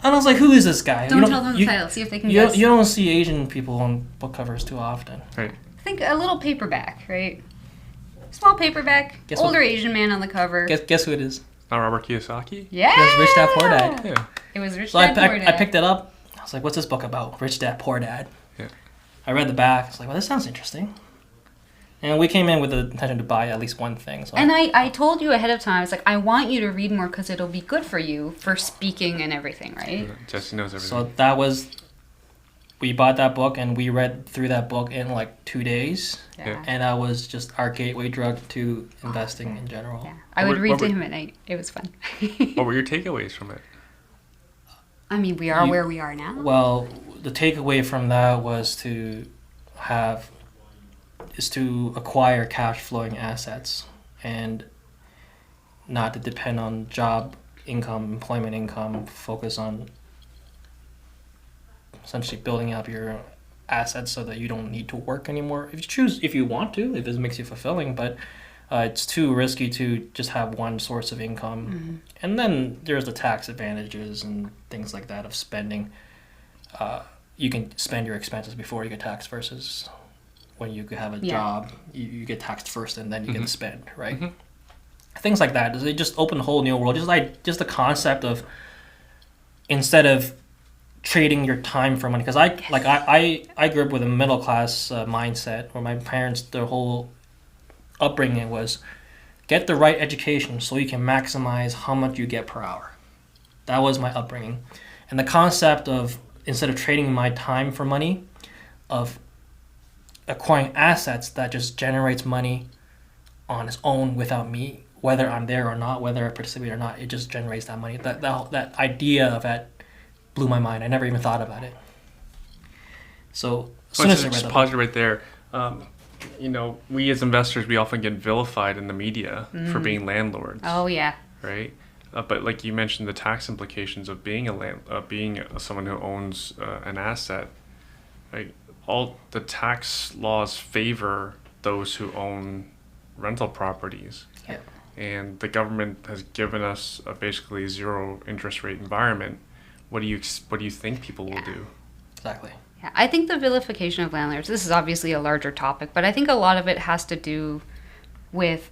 And I was like, who is this guy? Don't tell them the title. See if they can guess. You don't see Asian people on book covers too often. Right. Think a little paperback, right? Small paperback, older Asian man on the cover. Guess who it is? Not Robert Kiyosaki? Yeah! It was Rich Dad Poor Dad. Yeah. It was Rich So Dad Poor Dad. I picked it up. I was like, what's this book about? Rich Dad Poor Dad. Yeah. I read the back. I was like, well, this sounds interesting. And we came in with the intention to buy at least one thing. So And I told you ahead of time, I was like, I want you to read more because it'll be good for you for speaking and everything, right? Jessie knows everything. So that was, we bought that book and we read through that book in like 2 days. Yeah. And that was just our gateway drug to investing in general. Yeah. I would read to him at night. It was fun. What were your takeaways from it? I mean, we are where we are now. Well, the takeaway from that was to acquire cash flowing assets and not to depend on job income, employment income, focus on essentially building up your assets so that you don't need to work anymore. If you want to, if this makes you fulfilling, but it's too risky to just have one source of income. Mm-hmm. And then there's the tax advantages and things like that of spending. You can spend your expenses before you get taxed versus when you have a job, you get taxed first and then you can spend, right? Mm-hmm. Things like that. They just open a whole new world. Just the concept of instead of trading your time for money. Because I grew up with a middle class mindset where my parents, their whole upbringing was get the right education so you can maximize how much you get per hour. That was my upbringing. And the concept of instead of trading my time for money, of acquiring assets that just generates money on its own without me, whether I'm there or not, whether I participate or not, it just generates that money. That idea of that blew my mind. I never even thought about it. So as soon as I read just that pause it right there. We as investors, we often get vilified in the media for being landlords. Oh, yeah. Right? But like you mentioned, the tax implications of being someone who owns an asset, right? All the tax laws favor those who own rental properties. Yeah. And the government has given us a basically zero interest rate environment. What do you think people will do? Exactly. Yeah, I think the vilification of landlords, this is obviously a larger topic, but I think a lot of it has to do with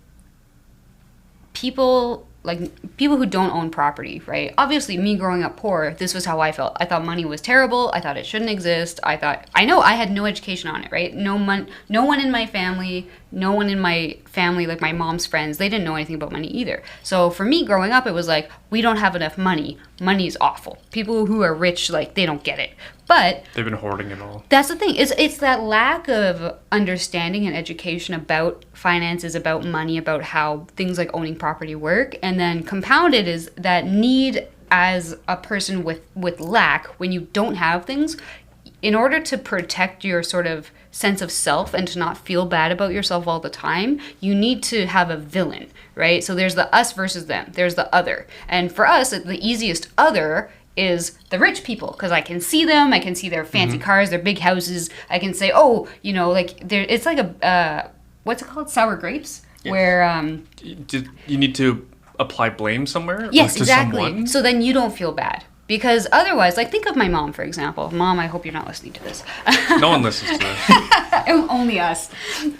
people who don't own property, right? Obviously, me growing up poor, this was how I felt. I thought money was terrible. I thought it shouldn't exist. I had no education on it, right? No one in my family, like my mom's friends, they didn't know anything about money either. So for me growing up, it was like, we don't have enough money. Money's awful. People who are rich, like, they don't get it. But they've been hoarding it all. That's the thing. It's that lack of understanding and education about finances, about money, about how things like owning property work. And then compounded is that need as a person with lack, when you don't have things, in order to protect your sort of sense of self and to not feel bad about yourself all the time, you need to have a villain, right? So there's the us versus them. There's the other. And for us, the easiest other is the rich people, because I can see them, I can see their fancy cars, their big houses. I can say, it's like a what's it called, sour grapes, where you need to apply blame somewhere. Yes, to exactly. Someone? So then you don't feel bad, because otherwise, like, think of my mom, for example. Mom, I hope you're not listening to this. No one listens to this. Only us.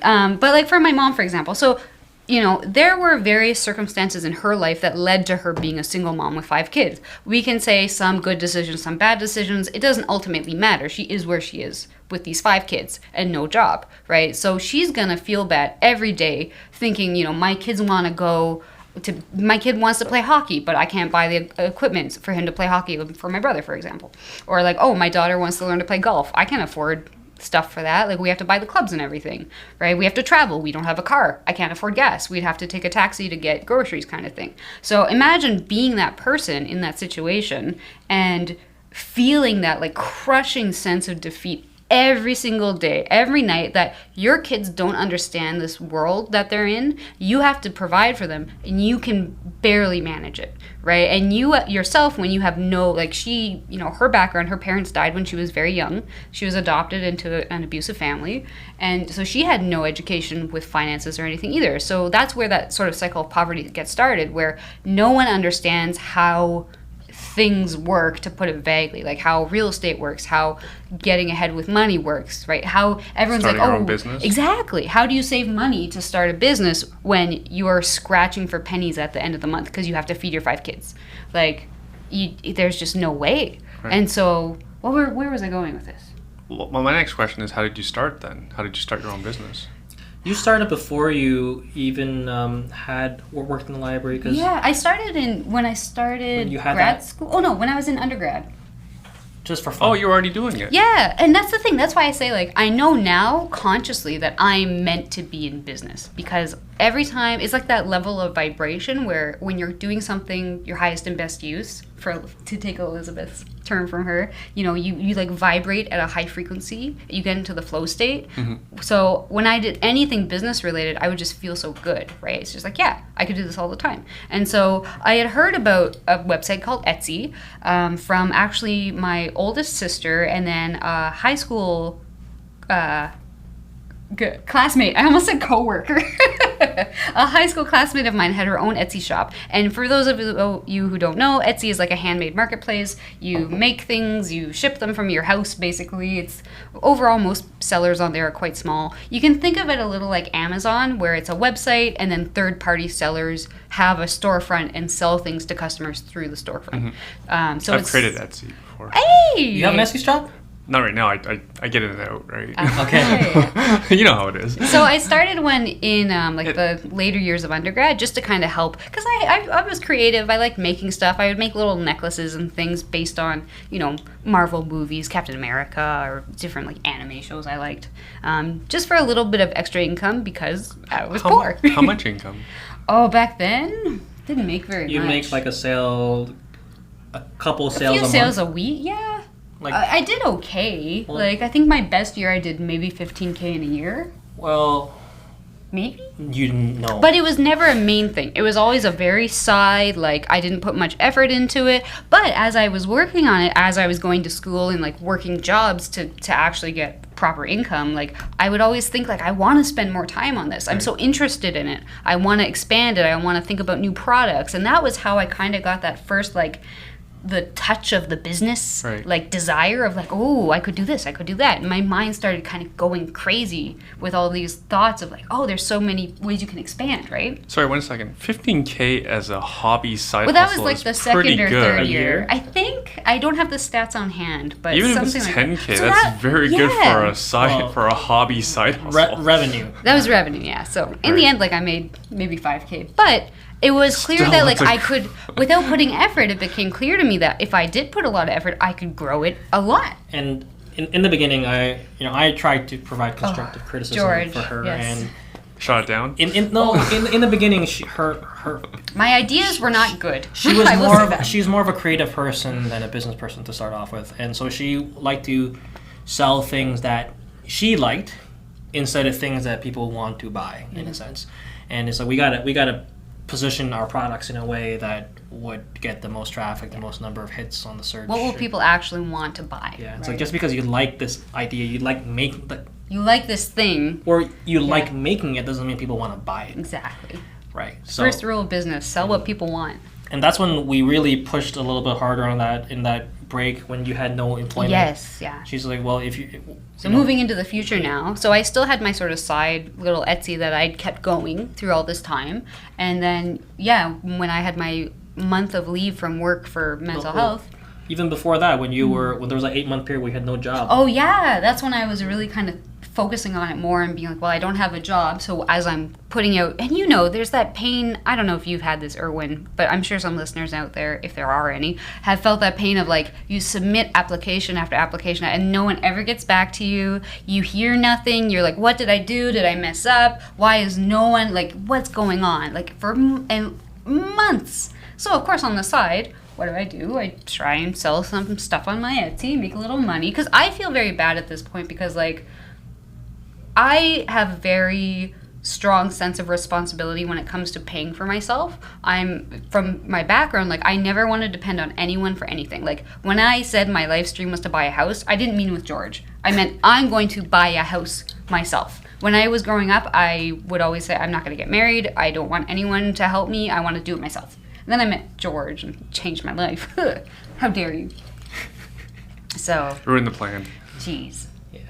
But like for my mom, for example, so there were various circumstances in her life that led to her being a single mom with 5 kids. We can say some good decisions, some bad decisions. It doesn't ultimately matter. She is where she is with these 5 kids and no job, right? So she's going to feel bad every day thinking, my kid wants to play hockey, but I can't buy the equipment for him to play hockey for my brother, for example. Or like, my daughter wants to learn to play golf. I can't afford stuff for that. Like, we have to buy the clubs and everything, right? We have to travel. We don't have a car. I can't afford gas. We'd have to take a taxi to get groceries, kind of thing. So imagine being that person in that situation and feeling that like crushing sense of defeat every single day, every night, that your kids don't understand this world that they're in. You have to provide for them, and you can barely manage it, right? And you yourself, when you have no, like she, you know, her background, her parents died when she was very young. She was adopted into an abusive family, and so she had no education with finances or anything either. So that's where that sort of cycle of poverty gets started, where no one understands how things work, to put it vaguely, like how real estate works, how getting ahead with money works, right? How everyone's Starting like, our oh, own business. exactly. How do you save money to start a business when you are scratching for pennies at the end of the month because you have to feed your 5 kids? Like, there's just no way. Right. And so, where was I going with this? Well, my next question is, how did you start then? How did you start your own business? You started before you even had worked in the library? Cause Yeah, I started when I started When you had grad that- school. Oh no, when I was in undergrad. just for fun. Oh, you're already doing it. Yeah, and that's the thing. That's why I say, like, I know now consciously that I'm meant to be in business, because every time it's like that level of vibration where when you're doing something your highest and best use, to take Elizabeth's term from her, you know, you like vibrate at a high frequency, you get into the flow state. So when I did anything business related, I would just feel so good, right? It's just like, yeah, I could do this all the time. And so I had heard about a website called Etsy from actually my oldest sister, and then a high school classmate. I almost said coworker. A high school classmate of mine had her own Etsy shop. And for those of you who don't know, Etsy is like a handmade marketplace. You make things, you ship them from your house, basically. It's overall, most sellers on there are quite small. You can think of it a little like Amazon, where it's a website and then third-party sellers have a storefront and sell things to customers through the storefront. So I've created Etsy before. Hey! You have an Etsy shop? Not right now. I get in and out, right? Okay. You know how it is. So I started one in the later years of undergrad, just to kind of help, because I was creative. I liked making stuff. I would make little necklaces and things based on, you know, Marvel movies, Captain America, or different like anime shows I liked, just for a little bit of extra income because I was poor. How much income? Oh, back then didn't make very much. You make like a couple a sales few a sales month? a week, yeah. Like, I did okay. Well- Like I think my best year I did maybe 15K in a year, well, maybe. you didn't know. But it was never a main thing. It was always a very side, like I didn't put much effort into it. But as I was working on it, as I was going to school and like working jobs to actually get proper income, like I would always think like I want to spend more time on this. I'm so interested in it. I want to expand it. I want to think about new products. And that was how I kind of got that first like the touch of the business, Right. like desire of like, oh, I could do this, I could do that. And my mind started kind of going crazy with all these thoughts of like, oh, there's so many ways you can expand, right? Sorry, 1 second. 15K as a hobby side Well, that was hustle like is the pretty second or good. third A year. year? I think I don't have the stats on hand, but Even if something it's like 10K, that. So that's that- very good yeah. for a hobby side hustle. Revenue. That was revenue, yeah. So in the Right. end, like I made maybe 5K, but it was clear Still, that like that's a- I could, without putting effort, it became clear to me that if I did put a lot of effort, I could grow it a lot. And in the beginning, I tried to provide constructive criticism George, for her, yes. and Shot it down. in the beginning, her My ideas were not good. she was I will say that. she's more of a creative person than a business person to start off with, and so she liked to sell things that she liked instead of things that people want to buy in a sense. And it's like we gotta position our products in a way that would get the most traffic, the most number of hits on the search. What will people actually want to buy? Yeah, it's right? like just because you like this idea, you like You like this thing. or you like making it doesn't mean people want to buy it, Exactly. right? So First rule of business, sell what people want. and that's when we really pushed a little bit harder on that in that break when you had no employment. Yes, yeah. She's like, well, if you So moving into the future now, so I still had my sort of side little Etsy that I'd kept going through all this time. And then, yeah, when I had my month of leave from work for mental health. even before that, when there was like 8-month period where you had no job. Oh, yeah, that's when I was really kind of focusing on it more and being like, well, I don't have a job. So as I'm putting out, and you know, there's that pain. I don't know if you've had this, Erwin, but I'm sure some listeners out there, if there are any, have felt that pain of like you submit application after application and no one ever gets back to you. You hear nothing. You're like, what did I do? Did I mess up? Why is no one, like, what's going on? Like for months. So, of course, on the side, what do? I try and sell some stuff on my Etsy, make a little money. Because I feel very bad at this point because, like, I have a very strong sense of responsibility when it comes to paying for myself. I'm, from my background, like, I never want to depend on anyone for anything. Like, when I said my live stream was to buy a house, I didn't mean with George. I meant I'm going to buy a house myself. When I was growing up, I would always say, I'm not going to get married. I don't want anyone to help me. I want to do it myself. And then I met George and changed my life. How dare you? So. Ruin the plan. Jeez. Yeah.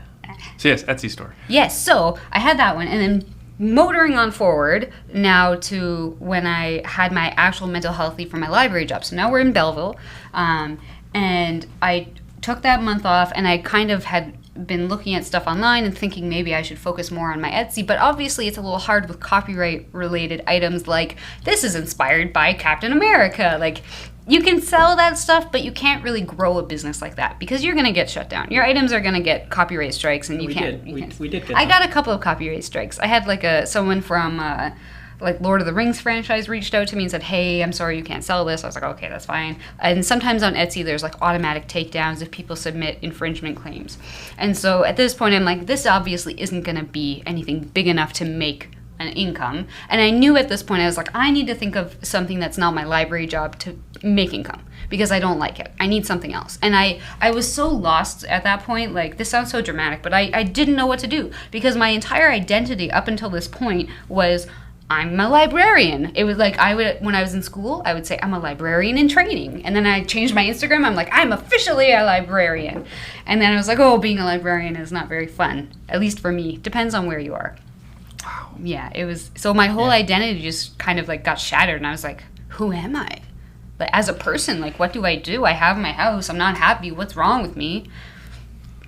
So yes, Etsy store. Yes, so I had that one. And then motoring on forward now to when I had my actual mental health leave from my library job. So now we're in Belleville. And I took that month off, and I kind of had been looking at stuff online and thinking maybe I should focus more on my Etsy, but obviously it's a little hard with copyright related items like this is inspired by Captain America. Like, you can sell that stuff, but you can't really grow a business like that because you're going to get shut down. Your items are going to get copyright strikes, and We did get I got a couple of copyright strikes. I had like someone from like Lord of the Rings franchise reached out to me and said, hey, I'm sorry you can't sell this. I was like, okay, that's fine. And sometimes on Etsy, there's like automatic takedowns if people submit infringement claims. And so at this point, I'm like, this obviously isn't going to be anything big enough to make an income. And I knew at this point, I was like, I need to think of something that's not my library job to make income because I don't like it. I need something else. And I was so lost at that point. Like, this sounds so dramatic, but I didn't know what to do because my entire identity up until this point was I'm a librarian. It was like when I was in school, I would say I'm a librarian in training. And then I changed my Instagram. I'm like, I'm officially a librarian. And then I was like, oh, being a librarian is not very fun, at least for me. Depends on where you are. Wow. Yeah, it was. So my whole identity just kind of like got shattered. And I was like, who am I? Like, as a person, like, what do? I have my house. I'm not happy. What's wrong with me?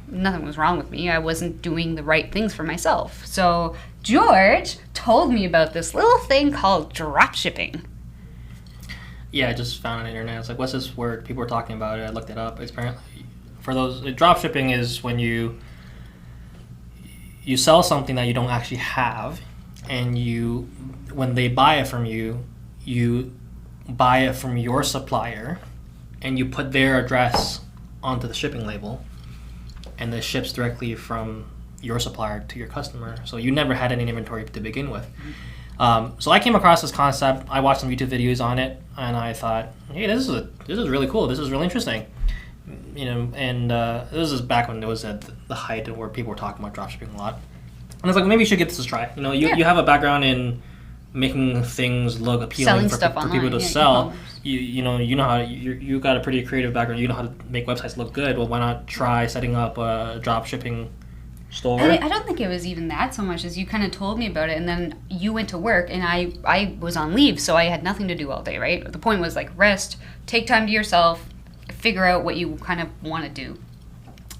Nothing was wrong with me. I wasn't doing the right things for myself. So George told me about this little thing called dropshipping. Yeah, I just found it on the internet. It's like, what's this word? People were talking about it. I looked it up. It's apparently, for those, dropshipping is when you sell something that you don't actually have, and when they buy it from you, you buy it from your supplier, and you put their address onto the shipping label, and it ships directly from your supplier to your customer. So you never had any inventory to begin with. So I came across this concept. I watched some YouTube videos on it, and I thought, hey, this is really cool. This is really interesting. You know, and this is back when it was at the height of where people were talking about dropshipping a lot. And I was like, maybe you should give this a try. You know, you have a background in making things look appealing for people to sell. You know how you got a pretty creative background. You know how to make websites look good. Well, why not try setting up a drop shipping store? I don't think it was even that so much as you kind of told me about it, and then you went to work, and I was on leave, so I had nothing to do all day. Right. The point was like rest, take time to yourself, figure out what you kind of want to do,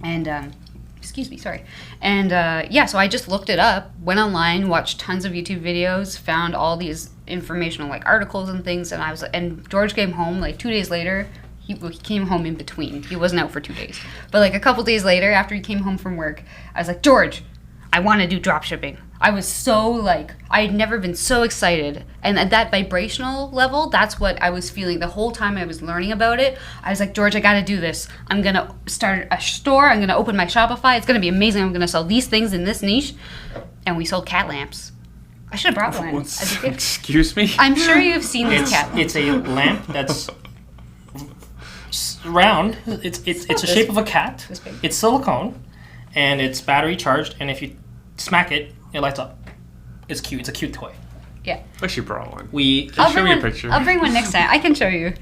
and excuse me, sorry. And yeah, so I just looked it up, went online, watched tons of YouTube videos, found all these informational like articles and things, and George came home like 2 days later. He came home in between. He wasn't out for 2 days. But like a couple days later, after he came home from work, I was like, George, I want to do dropshipping. I was so like, I had never been so excited. And at that vibrational level, that's what I was feeling the whole time I was learning about it. I was like, George, I got to do this. I'm going to start a store. I'm going to open my Shopify. It's going to be amazing. I'm going to sell these things in this niche. And we sold cat lamps. I should have brought one. Excuse me? I'm sure you've seen this cat lamp. It's a lamp that's round. It's a shape of a cat. It's silicone, and it's battery charged. And if you smack it, it lights up. It's cute. It's a cute toy. Yeah. I should brought one. I'll show me a picture. I'll bring one next time. I can show you.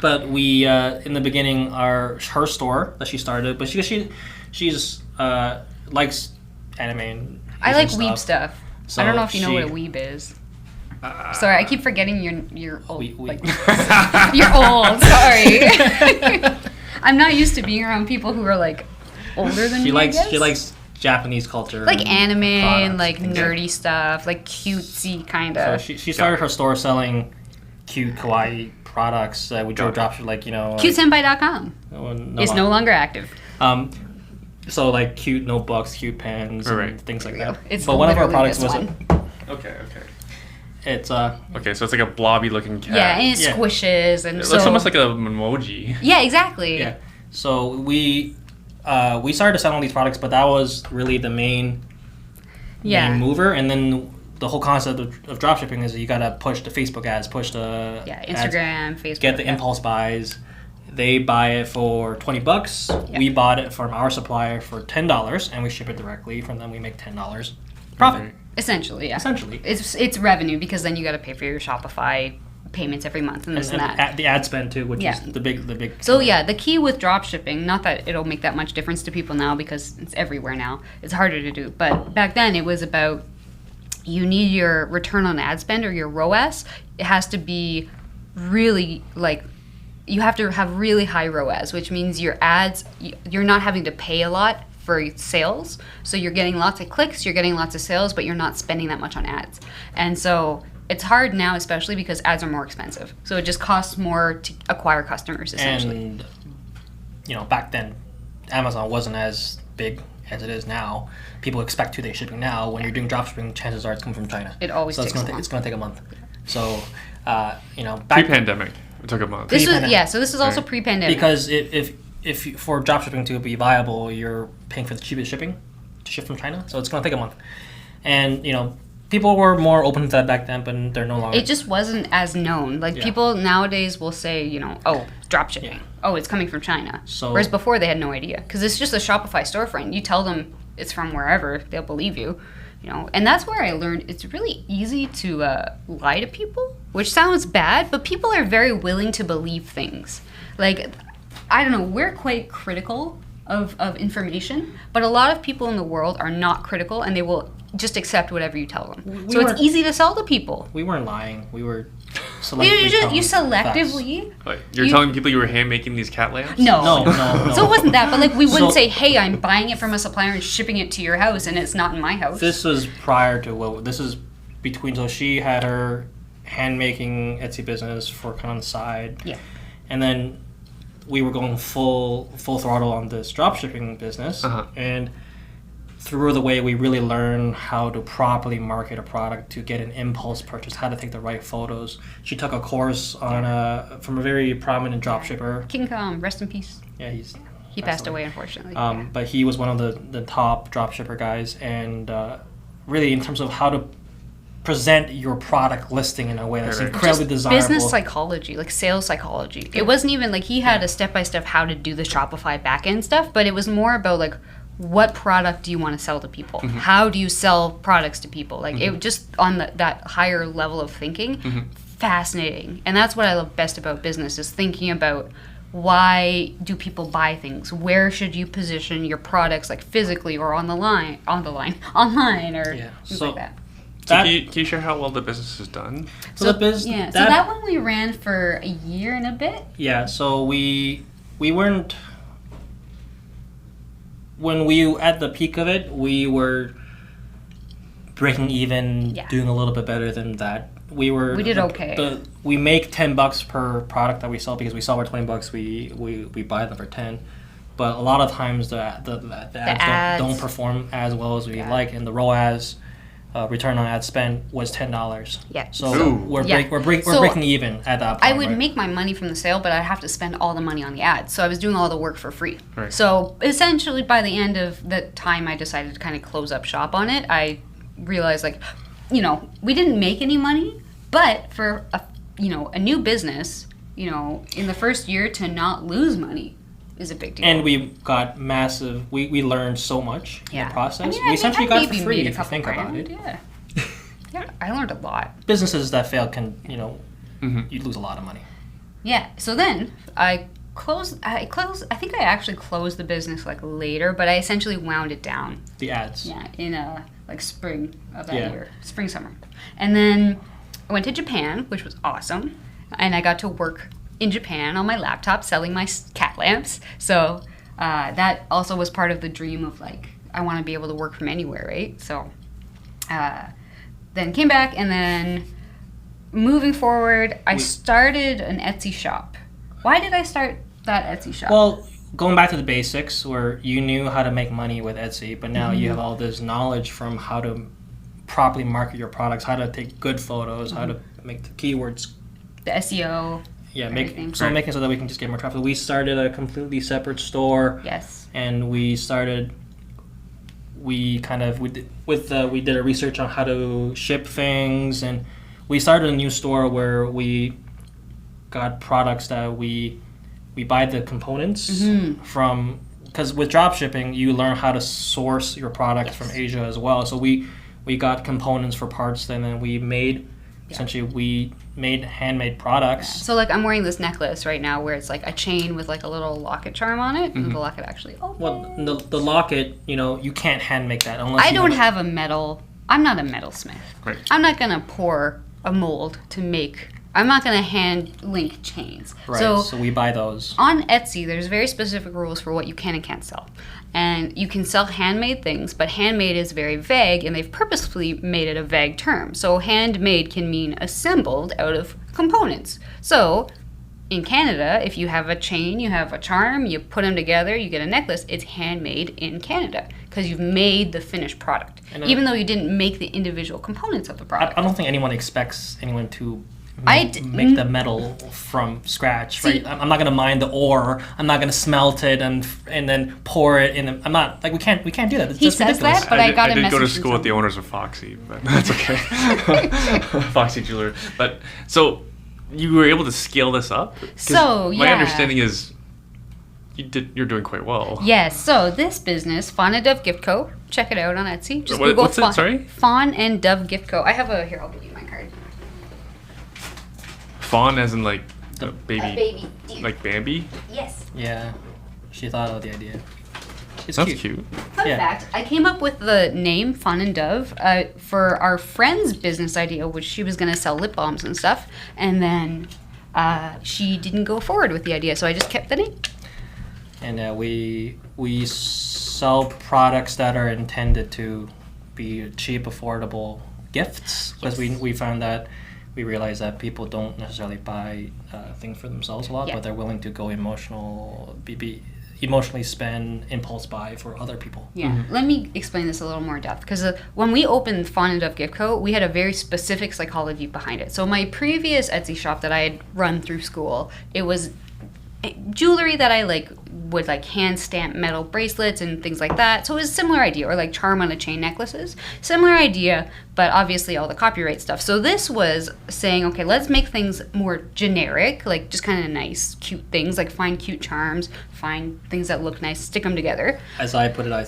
But we in the beginning, her store that she started, but she's likes anime. And I like stuff. weeb stuff. So I don't know if you know what a weeb is. Sorry, I keep forgetting you're old. Like, you're old. Sorry. I'm not used to being around people who are like older than me. She likes Japanese culture, like anime and like things nerdy stuff, like cutesy kind of. So she started her store selling cute kawaii products. We drove dropship like cutesenpai.com. It's no longer active. So like cute notebooks, cute pens, and things like that. It's but one of our products was Okay. It's Okay, so it's like a blobby looking cat. Yeah, and it Yeah. squishes, and It so looks almost like an emoji. yeah, exactly. yeah. So we started selling these products, but that was really the main mover. And then the whole concept of dropshipping is you gotta push the Facebook ads, push the Instagram, ads, Facebook, get the impulse buys. They buy it for $20. Yeah. We bought it from our supplier for $10, and we ship it directly. From them, we make $10 profit. Essentially, yeah. Essentially, It's revenue because then you got to pay for your Shopify payments every month and this and that. the ad spend too, which Yeah. is the big. So yeah, the key with drop shipping, not that it'll make that much difference to people now because it's everywhere now. It's harder to do. But back then it was about you need your return on ad spend or your ROAS. It has to be really like you have to have really high ROAS, which means your ads you're not having to pay a lot for sales. So you're getting lots of clicks, you're getting lots of sales, but you're not spending that much on ads. And so it's hard now, especially because ads are more expensive. So it just costs more to acquire customers, essentially. And back then, Amazon wasn't as big as it is now. People expect 2-day shipping now. When you're doing dropshipping, chances are it's coming from China. It always takes long. It's going to take a month. So, back Pre-pandemic, it took a month. This is also pre-pandemic. because if for dropshipping to be viable, you're paying for the cheapest shipping to ship from China. So it's going to take a month. And people were more open to that back then, but they're no longer. It just wasn't as known. Like people nowadays will say, oh, drop shipping. Yeah. Oh, it's coming from China. So- Whereas before they had no idea because it's just a Shopify storefront. You tell them it's from wherever, they'll believe you. And that's where I learned it's really easy to lie to people, which sounds bad, but people are very willing to believe things. Like, I don't know, we're quite critical of information, but a lot of people in the world are not critical and they will just accept whatever you tell them. It's easy to sell to people. We weren't lying. We were You selectively. selectively. Wait, you're telling people you were hand making these cat lamps? No. No. So it wasn't that, but like we wouldn't So- say, "Hey, I'm buying it from a supplier and shipping it to your house, and it's not in my house." This was prior to this is between. So she had her hand making Etsy business for kind of on the side. Yeah. And then we were going full throttle on this dropshipping business, and through the way we really learned how to properly market a product to get an impulse purchase, how to take the right photos. She took a course on from a very prominent dropshipper. King Kong, rest in peace. Yeah, He passed away, unfortunately. But he was one of the top dropshipper guys, and really in terms of how to present your product listing in a way that's incredibly desirable. Business psychology, like sales psychology. It wasn't even like he had a step-by-step how to do the Shopify backend stuff, but it was more about like what product do you want to sell to people? How do you sell products to people? Like it just on that higher level of thinking, fascinating. And that's what I love best about business is thinking about why do people buy things? Where should you position your products, like physically or online, online or things like that. So can you share how well the business is done? So that one we ran for a year and a bit. Yeah, so we weren't. When we at the peak of it, we were breaking even, doing a little bit better than that. We did okay. We make $10 per product that we sell because we sell for $20. We buy them for 10, but a lot of times the ads don't perform as well as we like, and the ROAS. Return on ad spend was $10. Yeah. So we're breaking even at that point. I would make my money from the sale, but I'd have to spend all the money on the ads. So I was doing all the work for free. Right. So essentially, by the end of the time I decided to kind of close up shop on it, I realized we didn't make any money, but for a new business, in the first year to not lose money is a big deal. And we got massive. We learned so much in the process. We essentially got it for free if you think about it. Yeah. Yeah, I learned a lot. Businesses that fail can, you lose a lot of money. Yeah. So then I closed. I think I actually closed the business later, but I essentially wound it down. The ads. Yeah, in spring of that year, spring summer, and then I went to Japan, which was awesome, and I got to work in Japan on my laptop selling my cat lamps. So that also was part of the dream of I want to be able to work from anywhere, right? So then came back, and then moving forward, I started an Etsy shop. Why did I start that Etsy shop? Well, going back to the basics where you knew how to make money with Etsy, but now you have all this knowledge from how to properly market your products, how to take good photos, how to make the keywords. The SEO. Yeah, everything. making so that we can just get more traffic. We started a completely separate store. Yes. And we did a research on how to ship things, and we started a new store where we got products that we buy the components from, because with drop shipping you learn how to source your products from Asia as well. So we got components for parts, and then we made handmade products. Yeah. So like I'm wearing this necklace right now where it's like a chain with like a little locket charm on it, and the locket actually opens. Well, the locket, you can't hand make that unless I'm not a metalsmith. Right. I'm not gonna pour a mold to make. I'm not gonna hand link chains. Right. So we buy those. On Etsy, there's very specific rules for what you can and can't sell. And you can sell handmade things, but handmade is very vague, and they've purposefully made it a vague term. So handmade can mean assembled out of components. So in Canada, if you have a chain, you have a charm, you put them together, you get a necklace, it's handmade in Canada because you've made the finished product, even though you didn't make the individual components of the product. I don't think anyone expects anyone to make the metal from scratch, right? I'm not gonna mine the ore. I'm not gonna smelt it and then pour it in. I'm not like we can't do that. It's He just says ridiculous. that, but I got a did message go to from school with the owners of Foxy, but that's okay. Foxy Jeweler. But so you were able to scale this up? 'Cause So, my yeah. understanding is you're doing quite well. Yes, so this business, Fawn and Dove Gift Co. Check it out on Etsy. Just What- Google what's it? Sorry? Fawn and Dove Gift Co. I have here, I'll give you my card. Fawn as in like a baby, baby deer. like Bambi? Yes. Yeah, she thought of the idea. It's That's cute. Fun Yeah. fact, I came up with the name Fawn and Dove for our friend's business idea, which she was going to sell lip balms and stuff, and then she didn't go forward with the idea, so I just kept the name. And we sell products that are intended to be cheap, affordable gifts, because we found that we realized that people don't necessarily buy things for themselves a lot, but they're willing to go emotionally spend, impulse buy for other people. Yeah, let me explain this a little more in depth, because when we opened Fawn and Dove Gift Co., we had a very specific psychology behind it. So my previous Etsy shop that I had run through school, it was jewelry that I would hand stamp metal bracelets and things like that. So it was a similar idea, or charm on a chain necklaces. Similar idea, but obviously all the copyright stuff. So this was saying, okay, let's make things more generic, just kind of nice, cute things, find cute charms, find things that look nice, stick them together. As I put it, I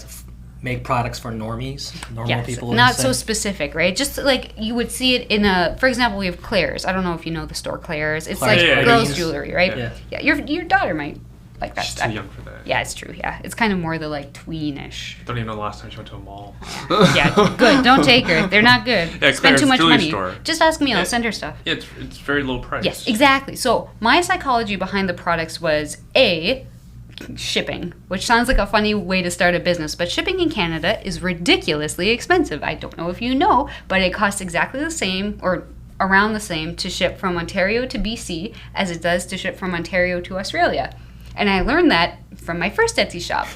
make products for normies, normal people. Not so specific, right? Just you would see it in for example, we have Claire's. I don't know if you know the store Claire's. It's girls' jewelry, right? Yeah. Your daughter might like that She's stuff. too young for that. Yeah, it's true. Yeah, it's kind of more the tweenish. Don't even know the last time she went to a mall. Yeah, good. Don't take her. They're not good. Yeah, Spend too Claire's much jewelry money. store. Just ask me. I'll send her stuff. Yeah, it's very low price. Yes, exactly. So my psychology behind the products was shipping, which sounds like a funny way to start a business, but shipping in Canada is ridiculously expensive. I don't know if you know, but it costs exactly the same or around the same to ship from Ontario to BC as it does to ship from Ontario to Australia. And I learned that from my first Etsy shop.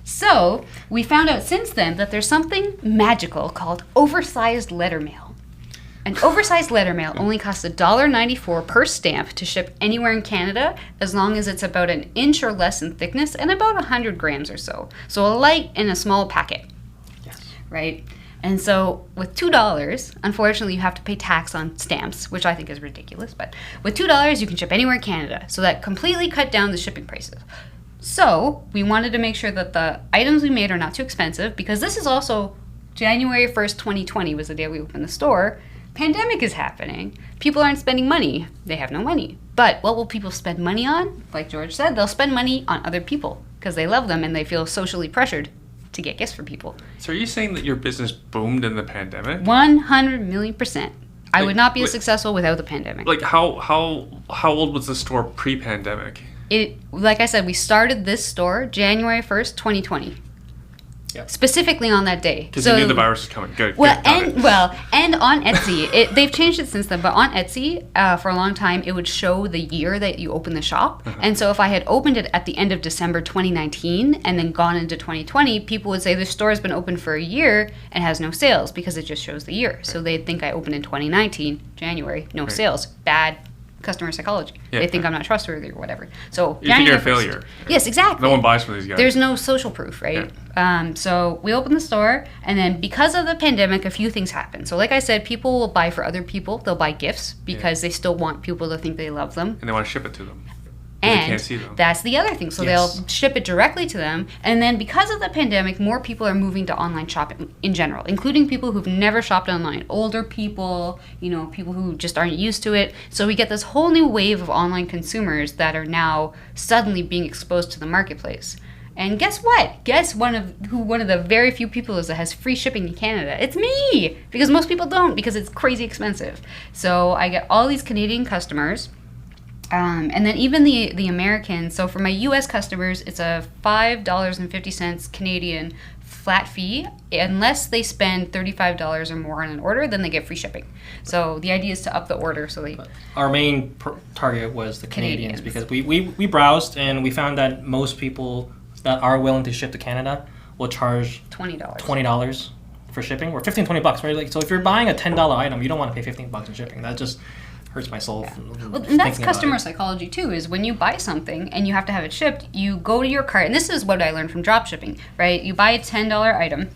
So we found out since then that there's something magical called oversized letter mail. An oversized letter mail only costs $1.94 per stamp to ship anywhere in Canada, as long as it's about an inch or less in thickness and about 100 grams or so. So a light and a small packet. Yes. Right? And so with $2, unfortunately you have to pay tax on stamps, which I think is ridiculous, but with $2 you can ship anywhere in Canada. So that completely cut down the shipping prices. So we wanted to make sure that the items we made are not too expensive, because this is also January 1st, 2020 was the day we opened the store. Pandemic is happening. People aren't spending money. They have no money. But what will people spend money on? Like George said, they'll spend money on other people because they love them and they feel socially pressured to get gifts for people. So are you saying that your business boomed in the pandemic? 100,000,000%. I would not be as successful without the pandemic. How old was the store pre-pandemic? Like I said, we started this store January 1st, 2020. Yep. Specifically on that day. Because you knew the virus was coming. Good. Well, got it. and on Etsy, they've changed it since then. But on Etsy, for a long time, it would show the year that you opened the shop. And so if I had opened it at the end of December 2019 and then gone into 2020, people would say the store has been open for a year and has no sales because it just shows the year. So they'd think I opened in 2019, January, no sales. Bad customer psychology. Yeah, they think I'm not trustworthy or whatever. So you think you're a January 1st. failure. Yes, exactly. No one buys from these guys. There's no social proof, right? So we opened the store, and then because of the pandemic, a few things happened. So like I said, people will buy for other people. They'll buy gifts because they still want people to think they love them. And they want to ship it to them. And they can't see them. That's the other thing. So they'll ship it directly to them. And then because of the pandemic, more people are moving to online shopping in general, including people who've never shopped online. Older people, people who just aren't used to it. So we get this whole new wave of online consumers that are now suddenly being exposed to the marketplace. And guess what? Guess one of the very few people is that has free shipping in Canada. It's me! Because most people don't, because it's crazy expensive. So I get all these Canadian customers. And then even the Americans, so for my U.S. customers, it's a $5.50 Canadian flat fee. Unless they spend $35 or more on an order, then they get free shipping. So the idea is to up the order. So our main target was the Canadians because we browsed and we found that most people that are willing to ship to Canada will charge $20 for shipping, or $15-$20, right? Like, so if you're buying a $10 item, you don't want to pay $15 in shipping. That just hurts my soul. Well, and that's customer psychology too, is when you buy something and you have to have it shipped, you go to your cart, and this is what I learned from dropshipping, right? You buy a $10 item,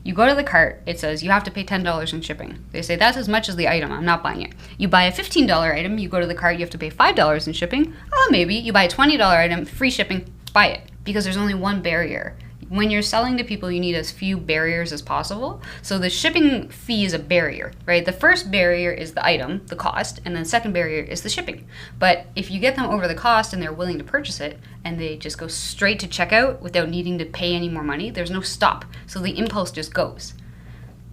you go to the cart, it says you have to pay $10 in shipping. They say that's as much as the item, I'm not buying it. You buy a $15 item, you go to the cart, you have to pay $5 in shipping. Oh, maybe. You buy a $20 item, free shipping, buy it, because there's only one barrier. When you're selling to people, you need as few barriers as possible. So the shipping fee is a barrier, right? The first barrier is the item, the cost, and then the second barrier is the shipping. But if you get them over the cost and they're willing to purchase it, and they just go straight to checkout without needing to pay any more money, there's no stop. So the impulse just goes.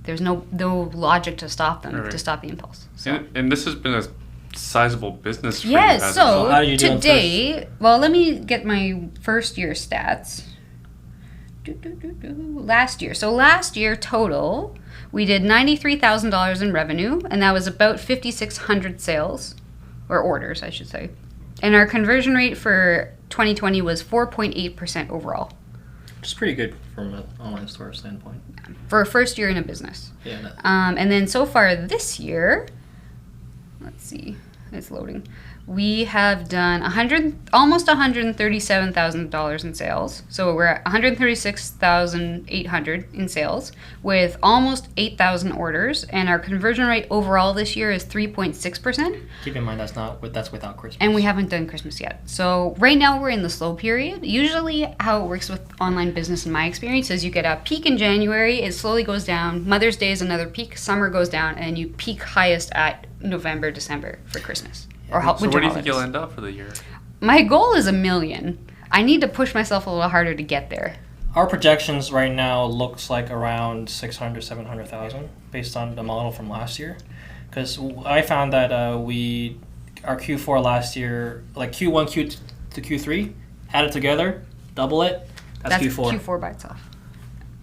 There's no logic to stop them, to stop the impulse. So. And this has been a sizable business for you. Yes, so how did you do today, well, let me get my first year stats. Last year. So last year total, we did $93,000 in revenue, and that was about 5,600 sales, or orders, I should say. And our conversion rate for 2020 was 4.8% overall. Which is pretty good from an online store standpoint. For a first year in a business. Yeah. No. And then so far this year, let's see, it's loading. We have done almost $137,000 in sales. So we're at $136,800 in sales with almost 8,000 orders, and our conversion rate overall this year is 3.6%. Keep in mind that's without Christmas. And we haven't done Christmas yet. So right now we're in the slow period. Usually how it works with online business in my experience is you get a peak in January, it slowly goes down. Mother's Day is another peak, summer goes down, and you peak highest at November, December for Christmas. Or so winter where do you holidays. think you'll end up for the year? My goal is $1 million. I need to push myself a little harder to get there. Our projections right now looks like around 600,000-700,000 based on the model from last year. Because I found that our Q4 last year, like Q1, Q2 to Q3, add it together, double it, that's Q4. Q4 by itself.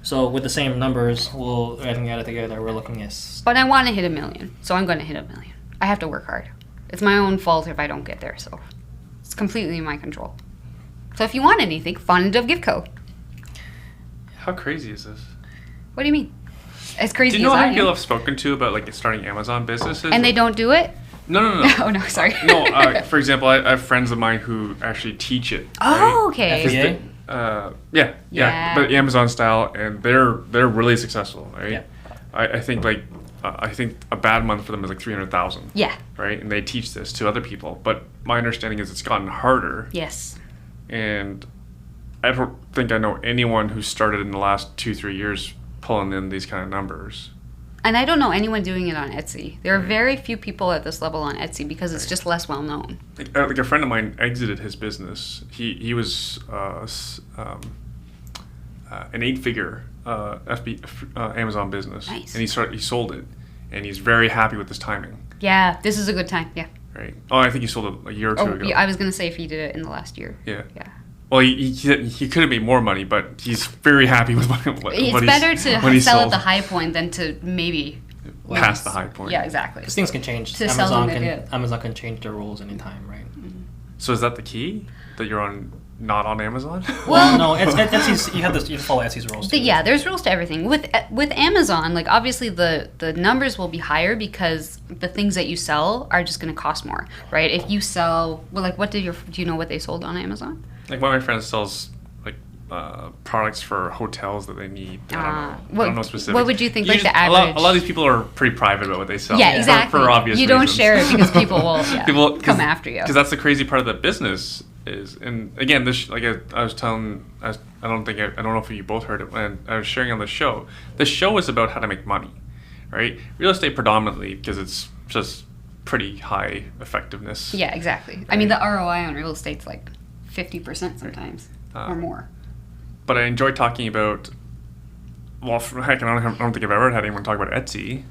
So with the same numbers, I think add it together, we're looking at... But I want to hit $1 million, so I'm going to hit $1 million. I have to work hard. It's my own fault if I don't get there, so it's completely in my control. So if you want anything, Fawn and Dove gift code. How crazy is this? What do you mean? As crazy Do you know as how I many people am. I've spoken to about like starting Amazon businesses? And they don't do it? No. Oh, no, sorry. No, for example, I have friends of mine who actually teach it. Oh, okay. FBA? Yeah, but Amazon style, and they're really successful, right? Yeah. I think I think a bad month for them is like 300,000. Yeah. Right, and they teach this to other people. But my understanding is it's gotten harder. Yes. And I don't think I know anyone who started in the last 2-3 years pulling in these kind of numbers. And I don't know anyone doing it on Etsy. There are very few people at this level on Etsy because it's just less well known. Like a friend of mine exited his business. He was an 8-figure Amazon business. Nice. And he sold it, and he's very happy with his timing. Yeah, this is a good time. Yeah. Right. Oh, I think he sold it a year or two ago. Yeah, I was going to say if he did it in the last year. Yeah. Yeah. Well, he could have made more money, but he's very happy with what It's better to sell at the high point than to maybe past the high point. Yeah, exactly. Because things can change. To Amazon can change their rules anytime, right? So is that the key? That you're not on Amazon? Well, no, Etsy's, you have to follow Etsy's rules too. Yeah, there's rules to everything. With Amazon, like obviously the numbers will be higher because the things that you sell are just going to cost more, right? If you sell, well, like do you know what they sold on Amazon? Like one of my friends sells like products for hotels that they need. I don't know specifics. What would you think? Like the average. A lot of these people are pretty private about what they sell. Yeah, exactly. For obvious you reasons. don't share it because people will come after you. Because that's the crazy part of the business is, and again, this I don't know if you both heard it when I was sharing on the show. The show is about how to make money, right? Real estate predominantly because it's just pretty high effectiveness. Yeah, exactly. Right? I mean, the ROI on real estate's like 50% sometimes or more. But I enjoy talking about. Well, heck, I don't think I've ever had anyone talk about Etsy.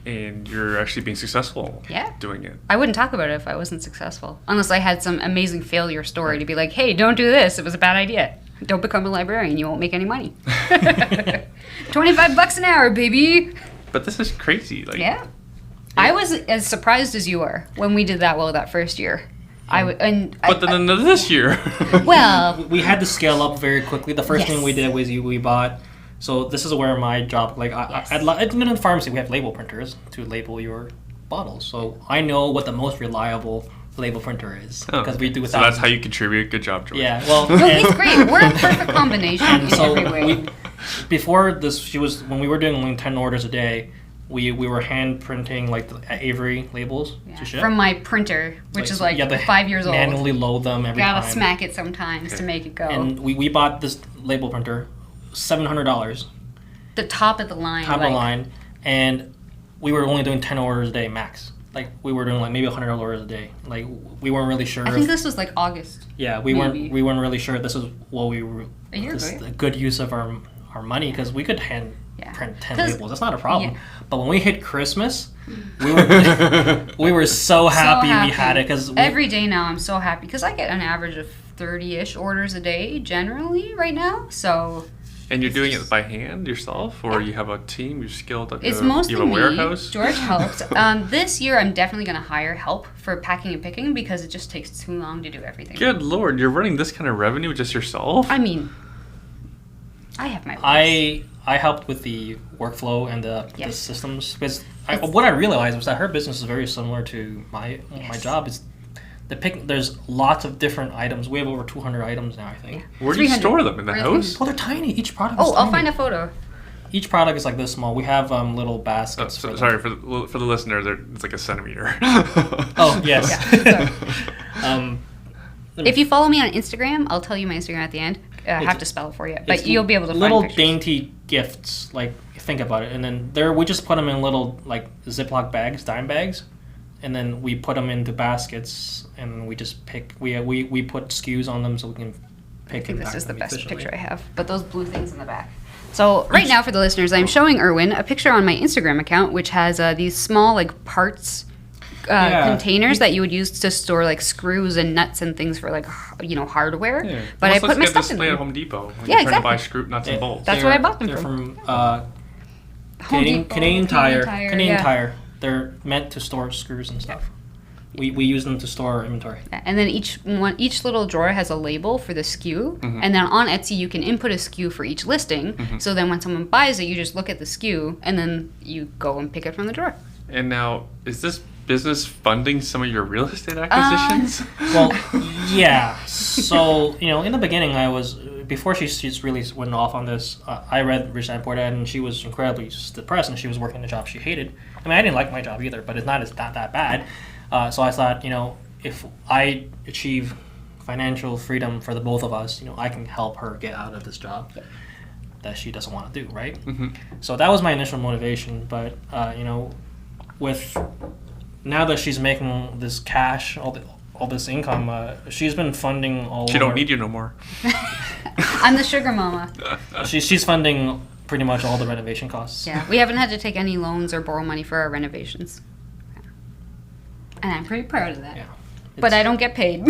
And you're actually being successful doing it. I wouldn't talk about it if I wasn't successful. Unless I had some amazing failure story to be like, hey, don't do this. It was a bad idea. Don't become a librarian. You won't make any money. $25 an hour, baby. But this is crazy. Yeah. I was as surprised as you were when we did that first year. But then this year. Well. We had to scale up very quickly. The first thing we did was we bought... So this is where my job, like at the pharmacy, we have label printers to label your bottles. So I know what the most reliable label printer is because we do. So that's how you contribute. Good job, George. Yeah, well, it's great. We're a perfect combination in every way. Before this, when we were doing like 10 orders a day, we were hand printing like the Avery labels to ship. From my printer, which is like 5 years old. Manually load them every time. Gotta smack it sometimes to make it go. And we bought this label printer. $700. The top of the line. And we were only doing 10 orders a day max. Like we were doing like maybe $100 a day. Like we weren't really sure. I think this was like August. Yeah, we weren't really sure this is what we were. A good use of our money because we could hand print 10 labels. That's not a problem. Yeah. But when we hit Christmas, we were so happy we had it because every day now I'm so happy because I get an average of 30-ish orders a day generally right now. So. And you're doing it by hand yourself, or you have a team? You're skilled at It's mostly you have a me. warehouse? George helps. This year, I'm definitely going to hire help for packing and picking because it just takes too long to do everything. Good Lord, you're running this kind of revenue just yourself? I mean, I have my ways. I helped with the workflow and the systems because what I realized was that her business is very similar to my job. Is there's lots of different items. We have over 200 items now, I think. Where do you store them? In the house? Well, they're tiny. Each product is tiny. I'll find a photo. Each product is like this small. We have little baskets. Sorry, for the listener, it's like a centimeter. Oh, yes. If you follow me on Instagram, I'll tell you my Instagram at the end. I have to spell it for you, but you'll be able to find little pictures. Dainty gifts. Like, think about it. And then we just put them in little like Ziploc bags, dime bags. And then we put them into baskets, and we just pick. We put SKUs on them so we can pick. I think this is the best picture I have. But those blue things in the back. So right now, for the listeners, I'm showing Erwin a picture on my Instagram account, which has these small like parts containers that you would use to store like screws and nuts and things for like hardware. Yeah. But I put my stuff in them. At Home Depot. When you're trying to buy screw nuts and bolts. That's what I bought them from. From Canadian Tire. They're meant to store screws and stuff. We use them to store our inventory. And then each little drawer has a label for the SKU. Mm-hmm. And then on Etsy, you can input a SKU for each listing. Mm-hmm. So then when someone buys it, you just look at the SKU, and then you go and pick it from the drawer. And now, is this business funding some of your real estate acquisitions? Well, yeah. So, in the beginning, before she really went off on this, I read Rich Dad Poor Dad, and she was incredibly depressed, and she was working a job she hated. I mean, I didn't like my job either, but it's not that bad. So I thought, if I achieve financial freedom for the both of us, I can help her get out of this job that she doesn't want to do, right? Mm-hmm. So that was my initial motivation, but, with now that she's making this cash, all this income, she's been funding all. She don't need you no more. I'm the sugar mama. She's funding pretty much all the renovation costs. Yeah, we haven't had to take any loans or borrow money for our renovations, and I'm pretty proud of that. Yeah, but I don't get paid.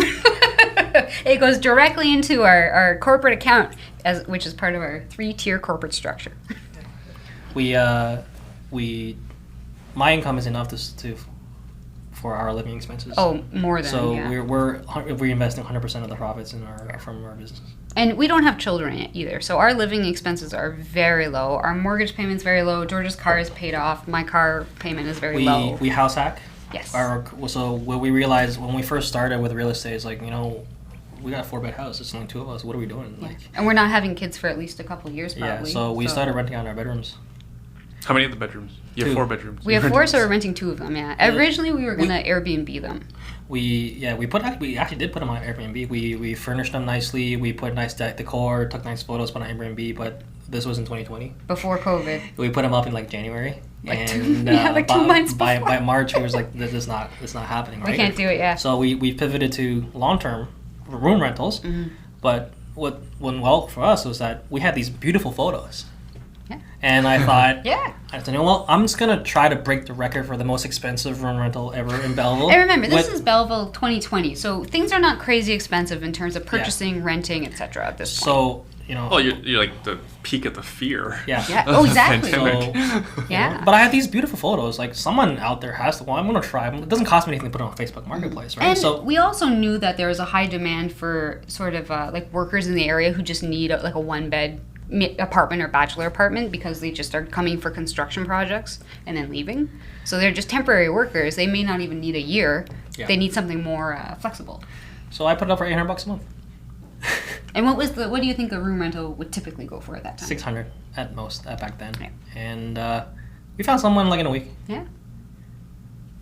It goes directly into our corporate account, which is part of our 3-tier corporate structure. My income is enough for our living expenses. Oh, more than. So yeah. we're reinvesting 100% of the profits from our business. And we don't have children yet either, so our living expenses are very low. Our mortgage payment's very low. George's car is paid off. My car payment is very low. We house hack. Yes. So what we realized when we first started with real estate is like, we got a 4-bed house. It's only 2 of us. What are we doing? Yeah. And we're not having kids for at least a couple of years, probably. Yeah. So we started renting out our bedrooms. How many of the bedrooms? You have 2. 4 bedrooms. We have 4, so we're renting 2 of them. Yeah. Originally, we were gonna Airbnb them. We actually did put them on Airbnb. We furnished them nicely. We put nice decor, took nice photos, put on Airbnb. But this was in 2020. Before COVID. We put them up in like January, Like and 2 months by before. March, it was like this is not happening. Right? We can't do it. Yeah. So we pivoted to long-term room rentals. Mm-hmm. But what went well for us was that we had these beautiful photos. Yeah. And I thought, Yeah. I said, I'm just gonna try to break the record for the most expensive room rental ever in Belleville. And remember, this is Belleville 2020, so things are not crazy expensive in terms of purchasing, renting, etc. At this point. So Well, you're like the peak of the fear. yeah. Yeah. of Oh, the exactly. pandemic. Yeah. But I had these beautiful photos. Like someone out there has to. Well, I'm gonna try. It doesn't cost me anything to put it on Facebook Marketplace, right? And So we also knew that there was a high demand for sort of like workers in the area who just need like a 1-bed apartment or bachelor apartment because they just are coming for construction projects and then leaving. So they're just temporary workers. They may not even need a year. Yeah. They need something more flexible. So I put it up for $800 a month. And what do you think a room rental would typically go for at that time? 600 at most back then. Yeah. And we found someone like in a week. Yeah.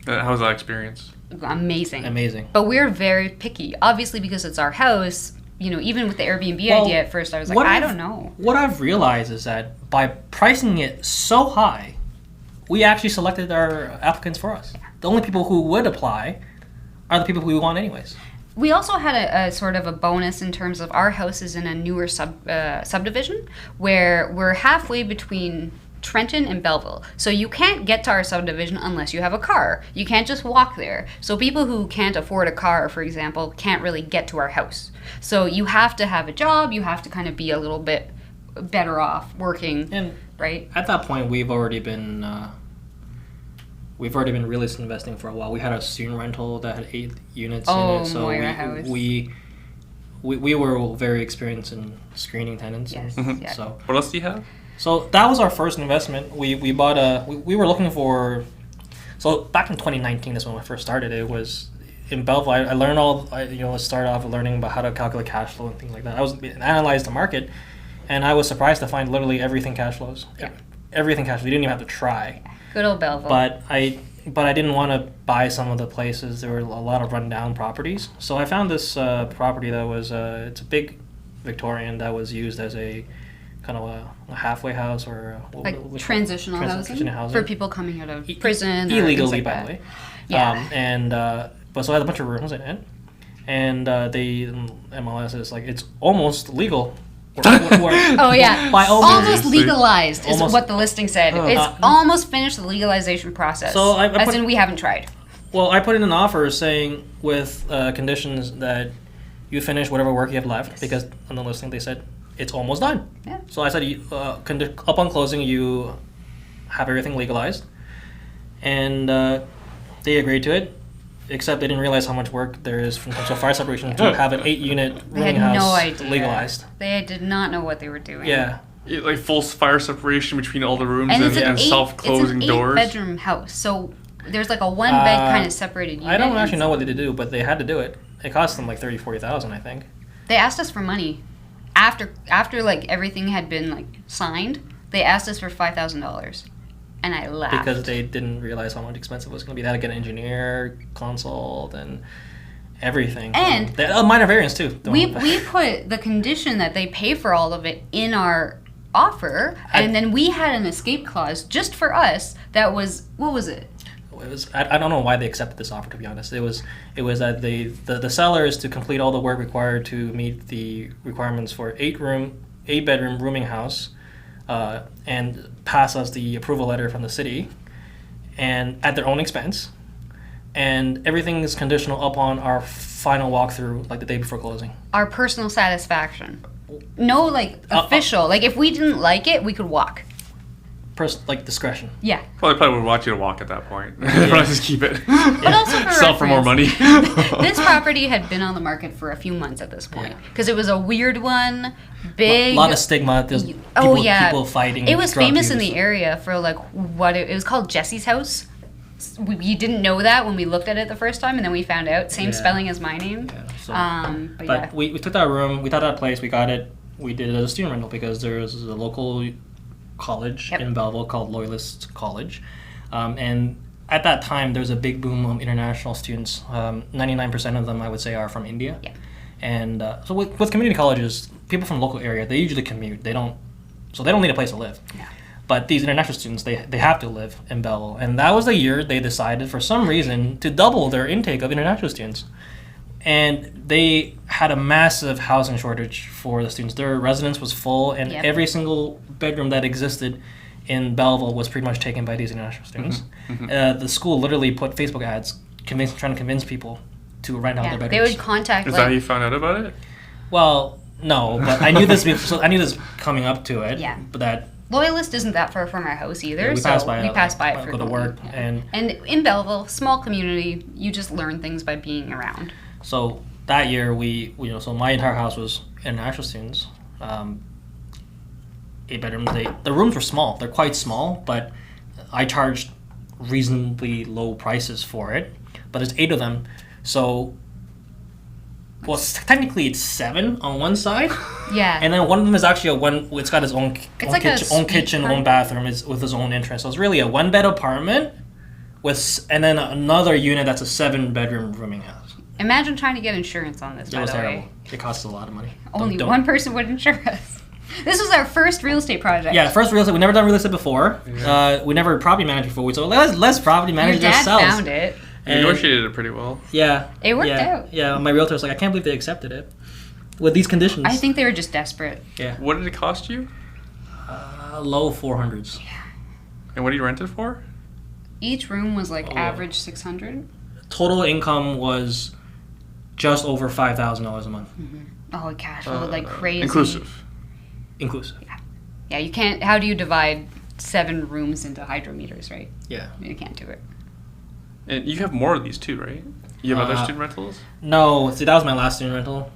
How was that experience? Amazing. Amazing. But we're very picky. Obviously, because it's our house, even with the Airbnb Well, idea at first, I was like, I don't know. What I've realized is that by pricing it so high, we actually selected our applicants for us. The only people who would apply are the people who we want anyways. We also had a sort of a bonus in terms of our house is in a newer subdivision where we're halfway between Trenton and Belleville. So you can't get to our subdivision unless you have a car. You can't just walk there. So people who can't afford a car, for example, can't really get to our house. So you have to have a job. You have to kind of be a little bit better off working, And right? at that point, we've already been real estate investing for a while. We had a student rental that had 8 units in it. So Moira House. we were very experienced in screening tenants. Yes. And Yeah. So What else do you have? So that was our first investment. We bought we were looking for, so back in 2019 is when we first started. It was in Belleville. I learned started off learning about how to calculate cash flow and things like that. I analyzed the market, and I was surprised to find literally everything cash flows. Yeah. Everything cash flows. You didn't even have to try. Good old Belleville. But I didn't want to buy some of the places. There were a lot of rundown properties. So I found this property that was it's a big Victorian that was used as a kind of a halfway house or transitional housing for people coming out of prison or illegally, things like by that. the way. Yeah. But so I had a bunch of rooms in it, and MLS is like it's almost legal. Oh yeah, by all almost means. legalized is Almost- what the listing said. It's almost finished the legalization process. So I as put- in we haven't tried. Well, I put in an offer saying with conditions that you finish whatever work you have left, because on the listing they said it's almost done. Yeah. So I said, upon closing, you have everything legalized, and they agreed to it. Except they didn't realize how much work there is from terms of fire separation to have an 8-unit They rooming had house no idea. legalized. They did not know what they were doing. Yeah. Like full fire separation between all the rooms And and, it's an self-closing doors. 8-bedroom house, so there's like a 1-bed kind of separated unit. I don't actually know what they did do, but they had to do it. It cost them like $30,000-$40,000, I think. They asked us for money after like everything had been like signed. They asked us for $5,000, and I laughed Because they didn't realize how much expensive it was going to be. They had to get an engineer, consult, and everything. And minor variance too. we put the condition that they pay for all of it in our offer, and then we had an escape clause just for us that was, what was it? It was, I don't know why they accepted this offer, to be honest. It was that the seller is to complete all the work required to meet the requirements for 8-bedroom rooming house, and pass us the approval letter from the city, and at their own expense, and everything is conditional upon our final walkthrough, like the day before closing. Our personal satisfaction. No, like, official. Like, if we didn't like it, we could walk. Like discretion. Yeah. Well, they probably would want you to walk at that point. Probably just keep it. But also for Sell for more money. This property had been on the market for a few months at this point. Because it was a weird one, big. A lot of stigma. There's people fighting. It was drug famous in use. the area for, like, what it was called Jessie's house. We didn't know that when we looked at it the first time, and then we found out. Same spelling as my name. Yeah, so, but we took that room, we thought that place, we got it, we did it as a student rental because there's a local college in Belleville called Loyalist College. And at that time, there was a big boom of international students. 99% of them, I would say, are from India. Yeah. And so with community colleges, people from the local area, they usually commute. They don't need a place to live. Yeah. But these international students, they have to live in Belleville. And that was the year they decided, for some reason, to double their intake of international students. And they had a massive housing shortage for the students. Their residence was full, and every single bedroom that existed in Belleville was pretty much taken by these international students. The school literally put Facebook ads trying to convince people to rent out their bedrooms. They would contact. Is that how you found out about it? Well, no, but I knew this. So I knew this coming up to it. Yeah. But that. Loyalist isn't that far from our house either, We passed by it for go to work, and in Belleville, small community, you just learn things by being around. So that year, so my entire house was international students. 8 bedrooms. The rooms were small. They're quite small, but I charged reasonably low prices for it. But there's 8 of them, so technically it's 7 on one side. Yeah. And then one of them is actually it's got its own kitchen, part. own bathroom, with its own entrance. So it's really a 1-bed apartment and then another unit that's a 7-bedroom rooming house. Imagine trying to get insurance on this. It was terrible. It costs a lot of money. Only one person would insure us. This was our first real estate project. Yeah, first real estate. We never done real estate before. Yeah. We never property managed before. So let's property manage Your dad ourselves. found it. You negotiated it pretty well. Yeah. It worked out. Yeah, my realtor's like, I can't believe they accepted it with these conditions. I think they were just desperate. Yeah. What did it cost you? Low 400s. Yeah. And what did you rent it for? Each room was average 600. Total income was just over $5,000 a month. Mm-hmm. Oh, cash flowed like crazy. Inclusive. Yeah, you can't. How do you divide 7 rooms into hydrometers, right? Yeah. You can't do it. And you have more of these too, right? You have other student rentals? No, see, that was my last student rental.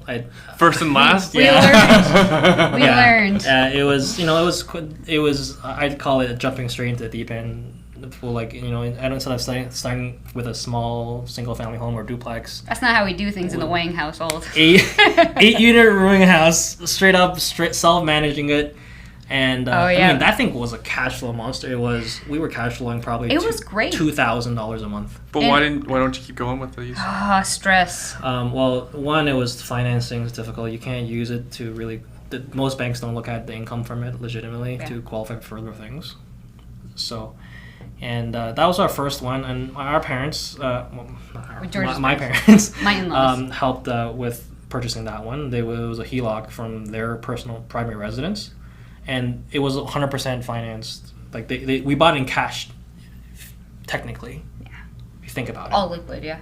First and last? We learned. We learned. It was. I'd call it jumping straight into the deep end. Instead of starting with a small single-family home or duplex. That's not how we do things in the Wang household. 8-unit rooming house, straight self-managing it. And I mean, that thing was a cash flow monster. We were cash flowing probably it was great. $2,000 a month. But why don't you keep going with these? Stress. Well, one, it was financing is difficult. You can't use it to really. Most banks don't look at the income from it legitimately to qualify for further things. So, and that was our first one. And our parents, my parents, my in-laws, helped with purchasing that one. It was a HELOC from their personal primary residence. And it was 100% financed. Like we bought it in cash, technically. Yeah. If you think about it. All liquid, yeah.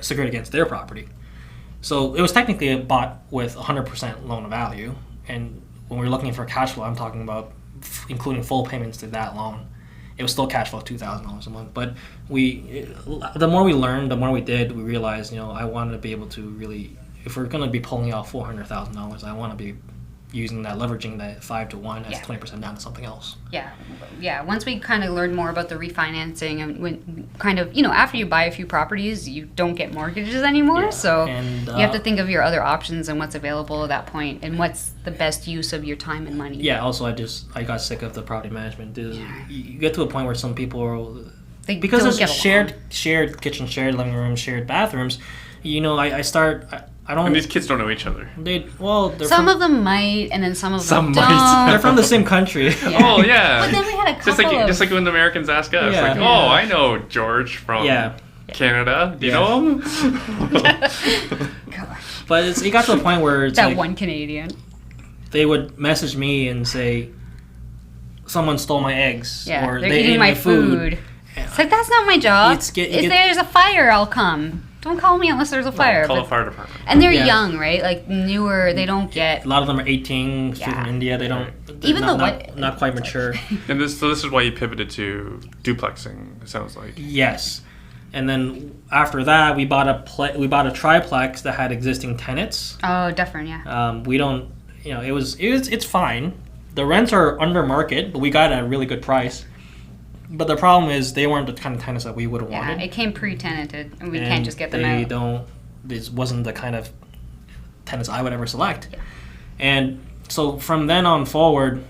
Secured against their property. So it was technically bought with 100% loan value. And when we were looking for cash flow, I'm talking about including full payments to that loan. It was still cash flow $2,000 a month. But the more we learned, the more we did, we realized, I wanted to be able to really, if we're going to be pulling out $400,000, I want to be using that, leveraging that 5 to 1 as 20% down to something else. Yeah. Once we kind of learned more about the refinancing, and when kind of, after you buy a few properties, you don't get mortgages anymore. So you have to think of your other options and what's available at that point, and what's the best use of your time and money. Yeah. Also, I got sick of the property management. You get to a point where some people are, because there's shared kitchen, shared living room, shared bathrooms. And these kids don't know each other. Some of them might, and then some of them don't. Might. They're from the same country. Yeah. Oh yeah. But then we had a couple just like when the Americans ask us, I know George from Canada. Do you know him? But it got to a point where it's that one Canadian. They would message me and say, someone stole my eggs, or they're they eating ate my food. It's like, that's not my job. If there's a fire, I'll come. Don't call me unless there's a fire. Call the fire department. And they're young, right? Like newer, they don't get. A lot of them are 18, from India. They don't. Even not quite mature. And this is why you pivoted to duplexing. It sounds like. Yes, and then after that, we bought a triplex that had existing tenants. Oh, different, yeah. We don't. It's fine. The rents are under market, but we got a really good price. But the problem is they weren't the kind of tenants that we would have wanted. Yeah, it came pre-tenanted, and we can't just get them out. This wasn't the kind of tenants I would ever select. Yeah. And so from then on forward,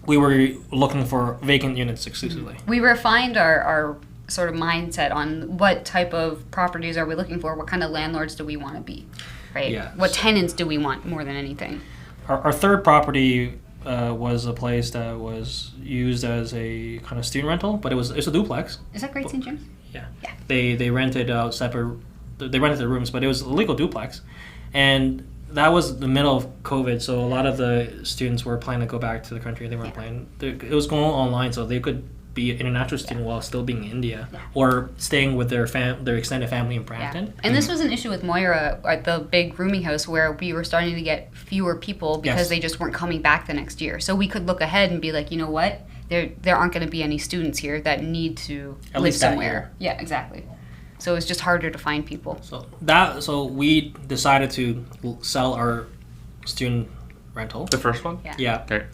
we were looking for vacant units exclusively. We refined our sort of mindset on what type of properties are we looking for, what kind of landlords do we want to be, right? Yeah. What tenants do we want more than anything? Our third property was a place that was used as a kind of student rental, but it's a duplex. Is that Great St. James? Yeah. They rented out separate. They rented the rooms, but it was a legal duplex, and that was the middle of COVID. So a lot of the students were planning to go back to the country. They weren't planning. It was going online, so they could be an international student while still being in India or staying with their extended family in Brampton. And this was an issue with Moira at the big rooming house where we were starting to get fewer people because they just weren't coming back the next year. So we could look ahead and be like, you know what? There aren't going to be any students here that need to live somewhere. Yeah, exactly. So it was just harder to find people. So we decided to sell our student rental. The first one? Yeah. Okay.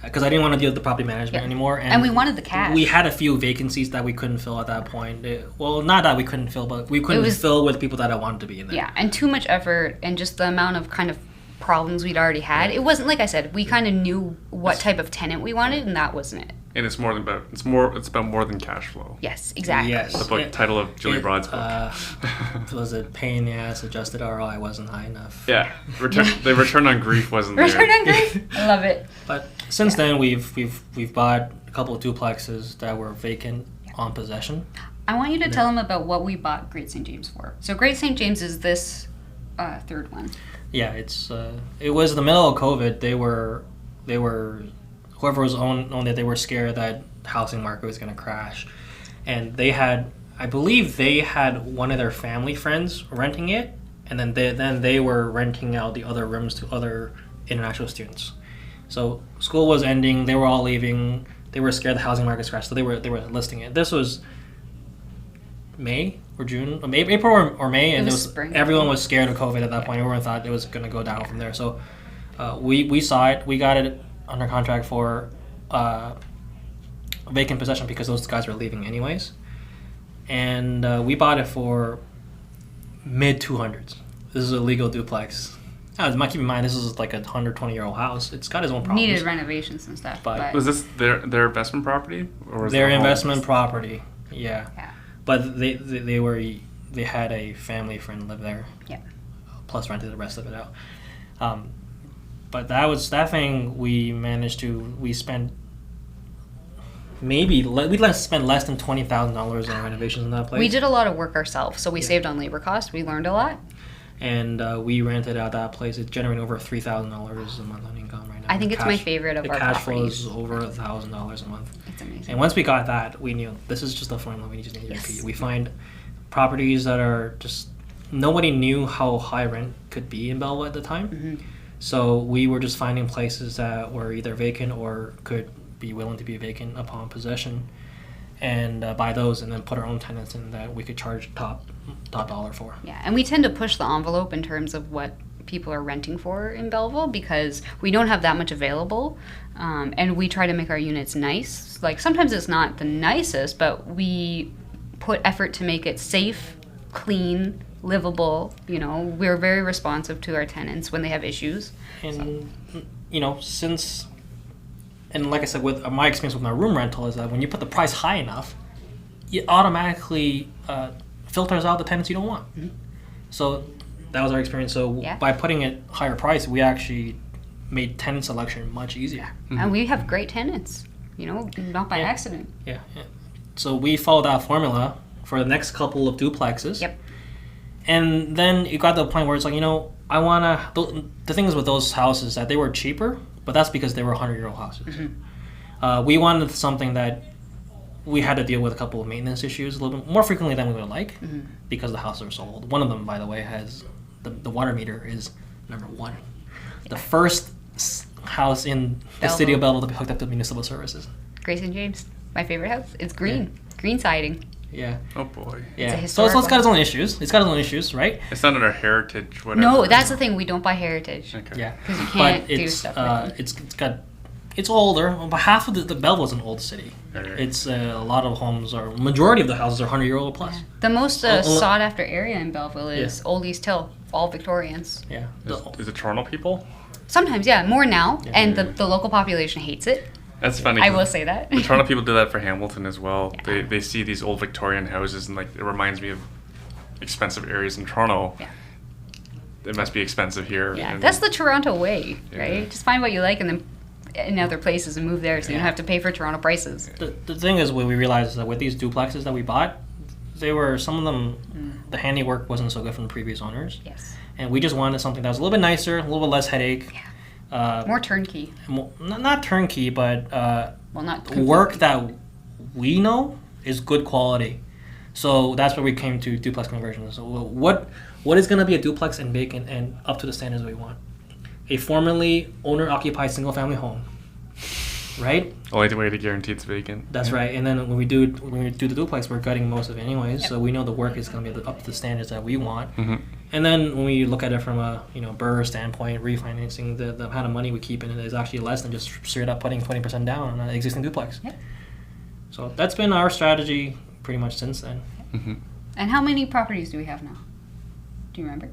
Because I didn't want to deal with the property management anymore. And we wanted the cash. We had a few vacancies that we couldn't fill at that point. Not that we couldn't fill, but we couldn't fill with people that I wanted to be in there. Yeah, and too much effort and just the amount of kind of problems we'd already had. It wasn't, like I said, we kind of knew what type of tenant we wanted, and that wasn't it. And it's about more than cash flow. Yes, exactly. Yes. The book, title of Julie Broad's book. Was it pain in the ass? Adjusted ROI wasn't high enough. Yeah, the return on grief wasn't there. Return on grief, I love it. But since then, we've bought a couple of duplexes that were vacant on possession. I want you to tell them about what we bought Great St. James for. So Great St. James is this third one. Yeah, it was the middle of COVID. They were whoever was owned it, they were scared that the housing market was going to crash. And I believe they had one of their family friends renting it, and then they were renting out the other rooms to other international students. So school was ending, they were all leaving, they were scared the housing market crashed, so they were listing it. This was May or June, April or May, and everyone was scared of COVID at that point. Everyone thought it was going to go down from there. So we saw it, we got it under contract for vacant possession because those guys were leaving anyways, and we bought it for mid 200s. This is a legal duplex. Keep in mind, this is like a 120-year-old house. It's got its own problems. Needed renovations and stuff. But was this their investment property, or was their investment property? Yeah. But they had a family friend live there. Yeah. Plus rented the rest of it out. But that thing we spent we'd spend less than $20,000 on renovations in that place. We did a lot of work ourselves, so we saved on labor costs. We learned a lot. And we rented out that place. It's generating over $3,000 a month on income right now. I think it's my favorite of our properties. The cash flow is over $1,000 a month. It's amazing. And once we got that, we knew this is just a formula we just need to repeat. We find properties that are just nobody knew how high rent could be in Belleville at the time. Mm-hmm. So we were just finding places that were either vacant or could be willing to be vacant upon possession, and buy those, and then put our own tenants in that we could charge top dollar for. Yeah, and we tend to push the envelope in terms of what people are renting for in Belleville because we don't have that much available, and we try to make our units nice. Like sometimes it's not the nicest, but we put effort to make it safe, clean, livable. We're very responsive to our tenants when they have issues. And since, and like I said, with my experience with my room rental is that when you put the price high enough, it automatically filters out the tenants you don't want. Mm-hmm. So that was our experience. So by putting it higher price, we actually made tenant selection much easier. Mm-hmm. And we have great tenants, not by accident. Yeah. So we followed that formula for the next couple of duplexes. Yep. And then it got to the point where it's like, the thing is with those houses that they were cheaper, but that's because they were 100-year-old houses. Mm-hmm. We wanted something that we had to deal with a couple of maintenance issues a little bit more frequently than we would like because the houses are so old. One of them, by the way, has the water meter is number 1. The first house in the city of Belleville to be hooked up to municipal services. Grace and James, my favorite house. It's green. Green siding. Yeah. Oh boy. Yeah. So it's got its own issues. It's got its own issues, right? It's not under heritage, whatever. No, that's the thing. We don't buy heritage. Okay. Yeah. Because you can't But do stuff with them. it's older, but half of the Belleville is an old city. Right. It's a lot of homes majority of the houses are 100-year-old plus. The most sought after area in Belleville is Old East Hill, all Victorians. Yeah. Is it Toronto people? Sometimes, yeah, more now, and the local population hates it. That's funny. I will say that. The Toronto people do that for Hamilton as well. Yeah. They see these old Victorian houses and like it reminds me of expensive areas in Toronto. Yeah. It must be expensive here. Yeah, and that's the Toronto way, right? Yeah. Just find what you like and then in other places and move there so you don't have to pay for Toronto prices. The thing is, what we realized is that with these duplexes that we bought, some of them, the handiwork wasn't so good from the previous owners. Yes. And we just wanted something that was a little bit nicer, a little bit less headache. Yeah. More turnkey. Not turnkey, but not work that we know is good quality. So that's where we came to duplex conversions. So what is going to be a duplex and vacant and up to the standards we want? A formerly owner-occupied single-family home, right? only way to guarantee it's vacant. That's right. And then when we do the duplex, we're gutting most of it anyways. Yep. So we know the work is going to be up to the standards that we want. Mm-hmm. And then when we look at it from a BRRRR standpoint, refinancing the amount of money we keep in it is actually less than just straight up putting 20% down on an existing duplex. Yep. So that's been our strategy pretty much since then. Mm-hmm. And how many properties do we have now? Do you remember?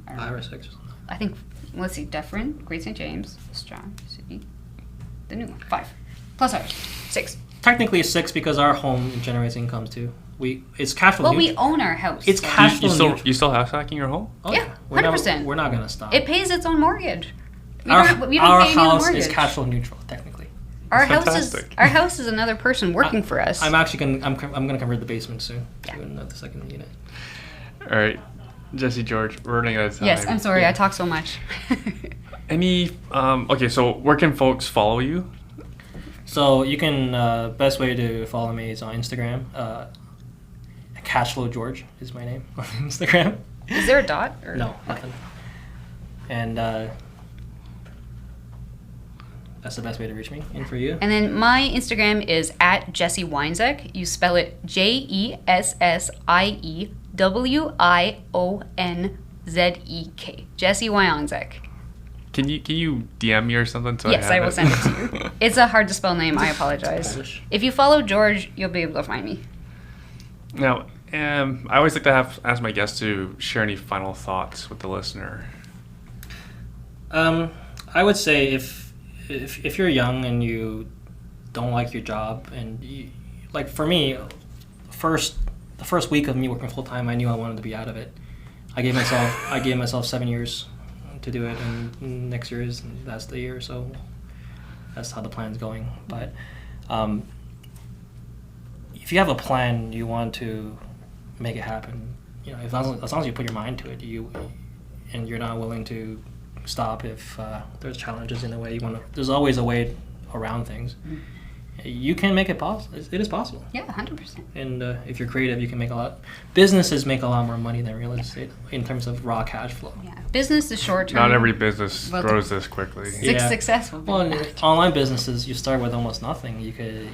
5 or 6 or something. I think, let's see, Dufferin, Great St. James, Strong, Sydney, the new one, 5. Plus ours, 6. Technically 6 because our home generates income too. It's cash flow. Well, we own our house. It's so. cash flow. You still house hacking your home? Oh, yeah, we're 100%. We're not gonna stop. It pays its own mortgage. We Our don't pay any of the house mortgage. is cash flow neutral technically. Our Fantastic. house is another person working for us. I'm actually gonna convert the basement soon Yeah. to the second unit. All right, Jessie, George, we're running out of time. Yes, I'm sorry, I talk so much. Any okay, so where can folks follow you? So you can best way to follow me is on Instagram. cashflowgeorge is my name on Instagram. Is there a dot? Or? No, nothing. And that's the best way to reach me. And for you? And then my Instagram is at jessiewionzek. You spell it JESSIEWIONZEK. Jessiewionzek. Can you DM me or something? So Yes, I will send it to you. It's a hard to spell name. I apologize. Polish. If you follow George, you'll be able to find me. Now, I always like to ask my guests to share any final thoughts with the listener. I would say if you're young and you don't like your job and like for me, the first week of me working full time, I knew I wanted to be out of it. I gave myself 7 years to do it, and next year that's the year. So that's how the plan's going. But if you have a plan, you want to make it happen. As long as you put your mind to it, and you're not willing to stop if there's challenges in the way. There's always a way around things. Mm-hmm. You can make it possible. It is possible. Yeah, 100%. And if you're creative, you can make a lot. Businesses make a lot more money than real estate in terms of raw cash flow. Yeah, business is short term. Not every business grows this quickly. Successful. Well, online businesses, you start with almost nothing. You could,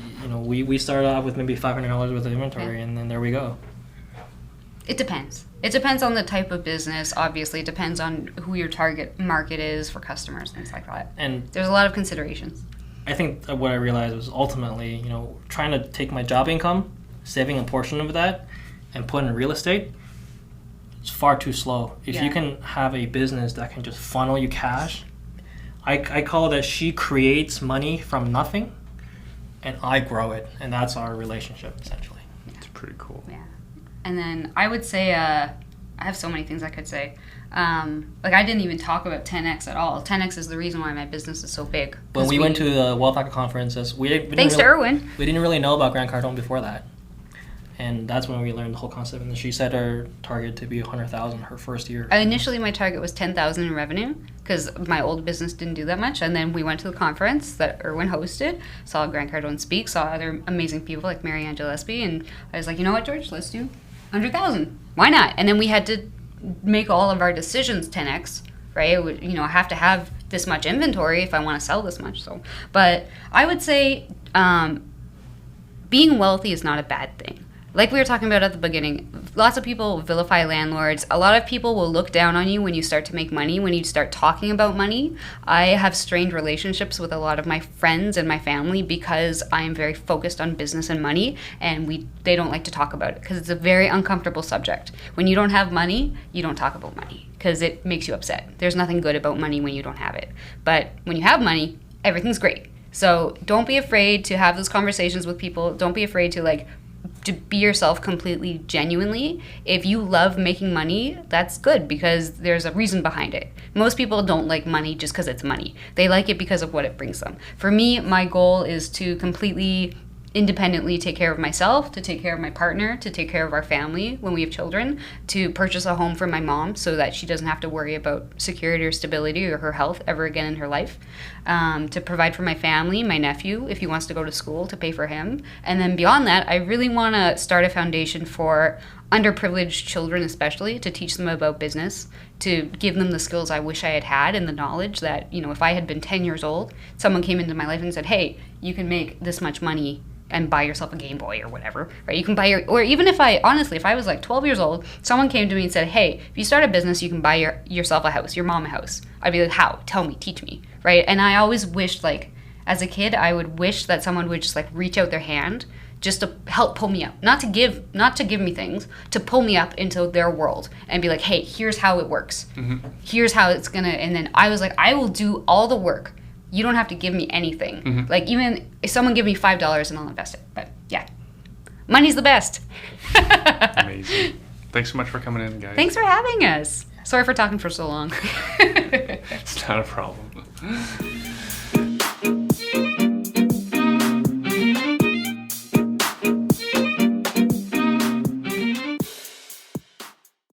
we started off with maybe $500 worth of inventory, and then there we go. It depends. It depends on the type of business. Obviously, it depends on who your target market is for customers, things like that. And there's a lot of considerations. I think that what I realized was ultimately, trying to take my job income, saving a portion of that, and put in real estate, it's far too slow. If you can have a business that can just funnel you cash, I call it that she creates money from nothing, and I grow it, and that's our relationship, essentially. It's pretty cool. Yeah. And then I would say, I have so many things I could say. I didn't even talk about 10X at all. 10X is the reason why my business is so big. When we went to the Wealth Hacker conferences, thanks to Erwin. We didn't really know about Grant Cardone before that. And that's when we learned the whole concept. And she set her target to be 100,000 her first year. Initially, my target was 10,000 in revenue because my old business didn't do that much. And then we went to the conference that Erwin hosted, saw Grant Cardone speak, saw other amazing people like Marianne Gillespie, and I was like, you know what, George, let's do 100,000. Why not? And then we had to make all of our decisions 10x, right? I have to have this much inventory if I want to sell this much. So, but I would say being wealthy is not a bad thing. Like we were talking about at the beginning, lots of people vilify landlords. A lot of people will look down on you when you start to make money, when you start talking about money. I have strained relationships with a lot of my friends and my family because I am very focused on business and money, and they don't like to talk about it because it's a very uncomfortable subject. When you don't have money, you don't talk about money because it makes you upset. There's nothing good about money when you don't have it. But when you have money, everything's great. So don't be afraid to have those conversations with people. Don't be afraid to be yourself completely genuinely. If you love making money, that's good because there's a reason behind it. Most people don't like money just because it's money. They like it because of what it brings them. For me, my goal is to completely independently take care of myself, to take care of my partner, to take care of our family when we have children, to purchase a home for my mom so that she doesn't have to worry about security or stability or her health ever again in her life, to provide for my family, my nephew, if he wants to go to school, to pay for him. And then beyond that, I really want to start a foundation for underprivileged children especially, to teach them about business, to give them the skills I wish I had had and the knowledge that, if I had been 10 years old, someone came into my life and said, hey, you can make this much money and buy yourself a Game Boy or whatever, right? You can buy or even if I was like 12 years old, someone came to me and said, hey, if you start a business, you can buy yourself a house, your mom a house. I'd be like, how? Tell me, teach me, right? And I always wished, as a kid, I would wish that someone would just reach out their hand just to help pull me up, not to give me things, to pull me up into their world and be like, hey, here's how it works. Mm-hmm. Here's how it's gonna, and then I was like, I will do all the work. You don't have to give me anything. Mm-hmm. Even if someone give me $5 and I'll invest it. But yeah, money's the best. Amazing. Thanks so much for coming in, guys. Thanks for having us. Sorry for talking for so long. It's not a problem.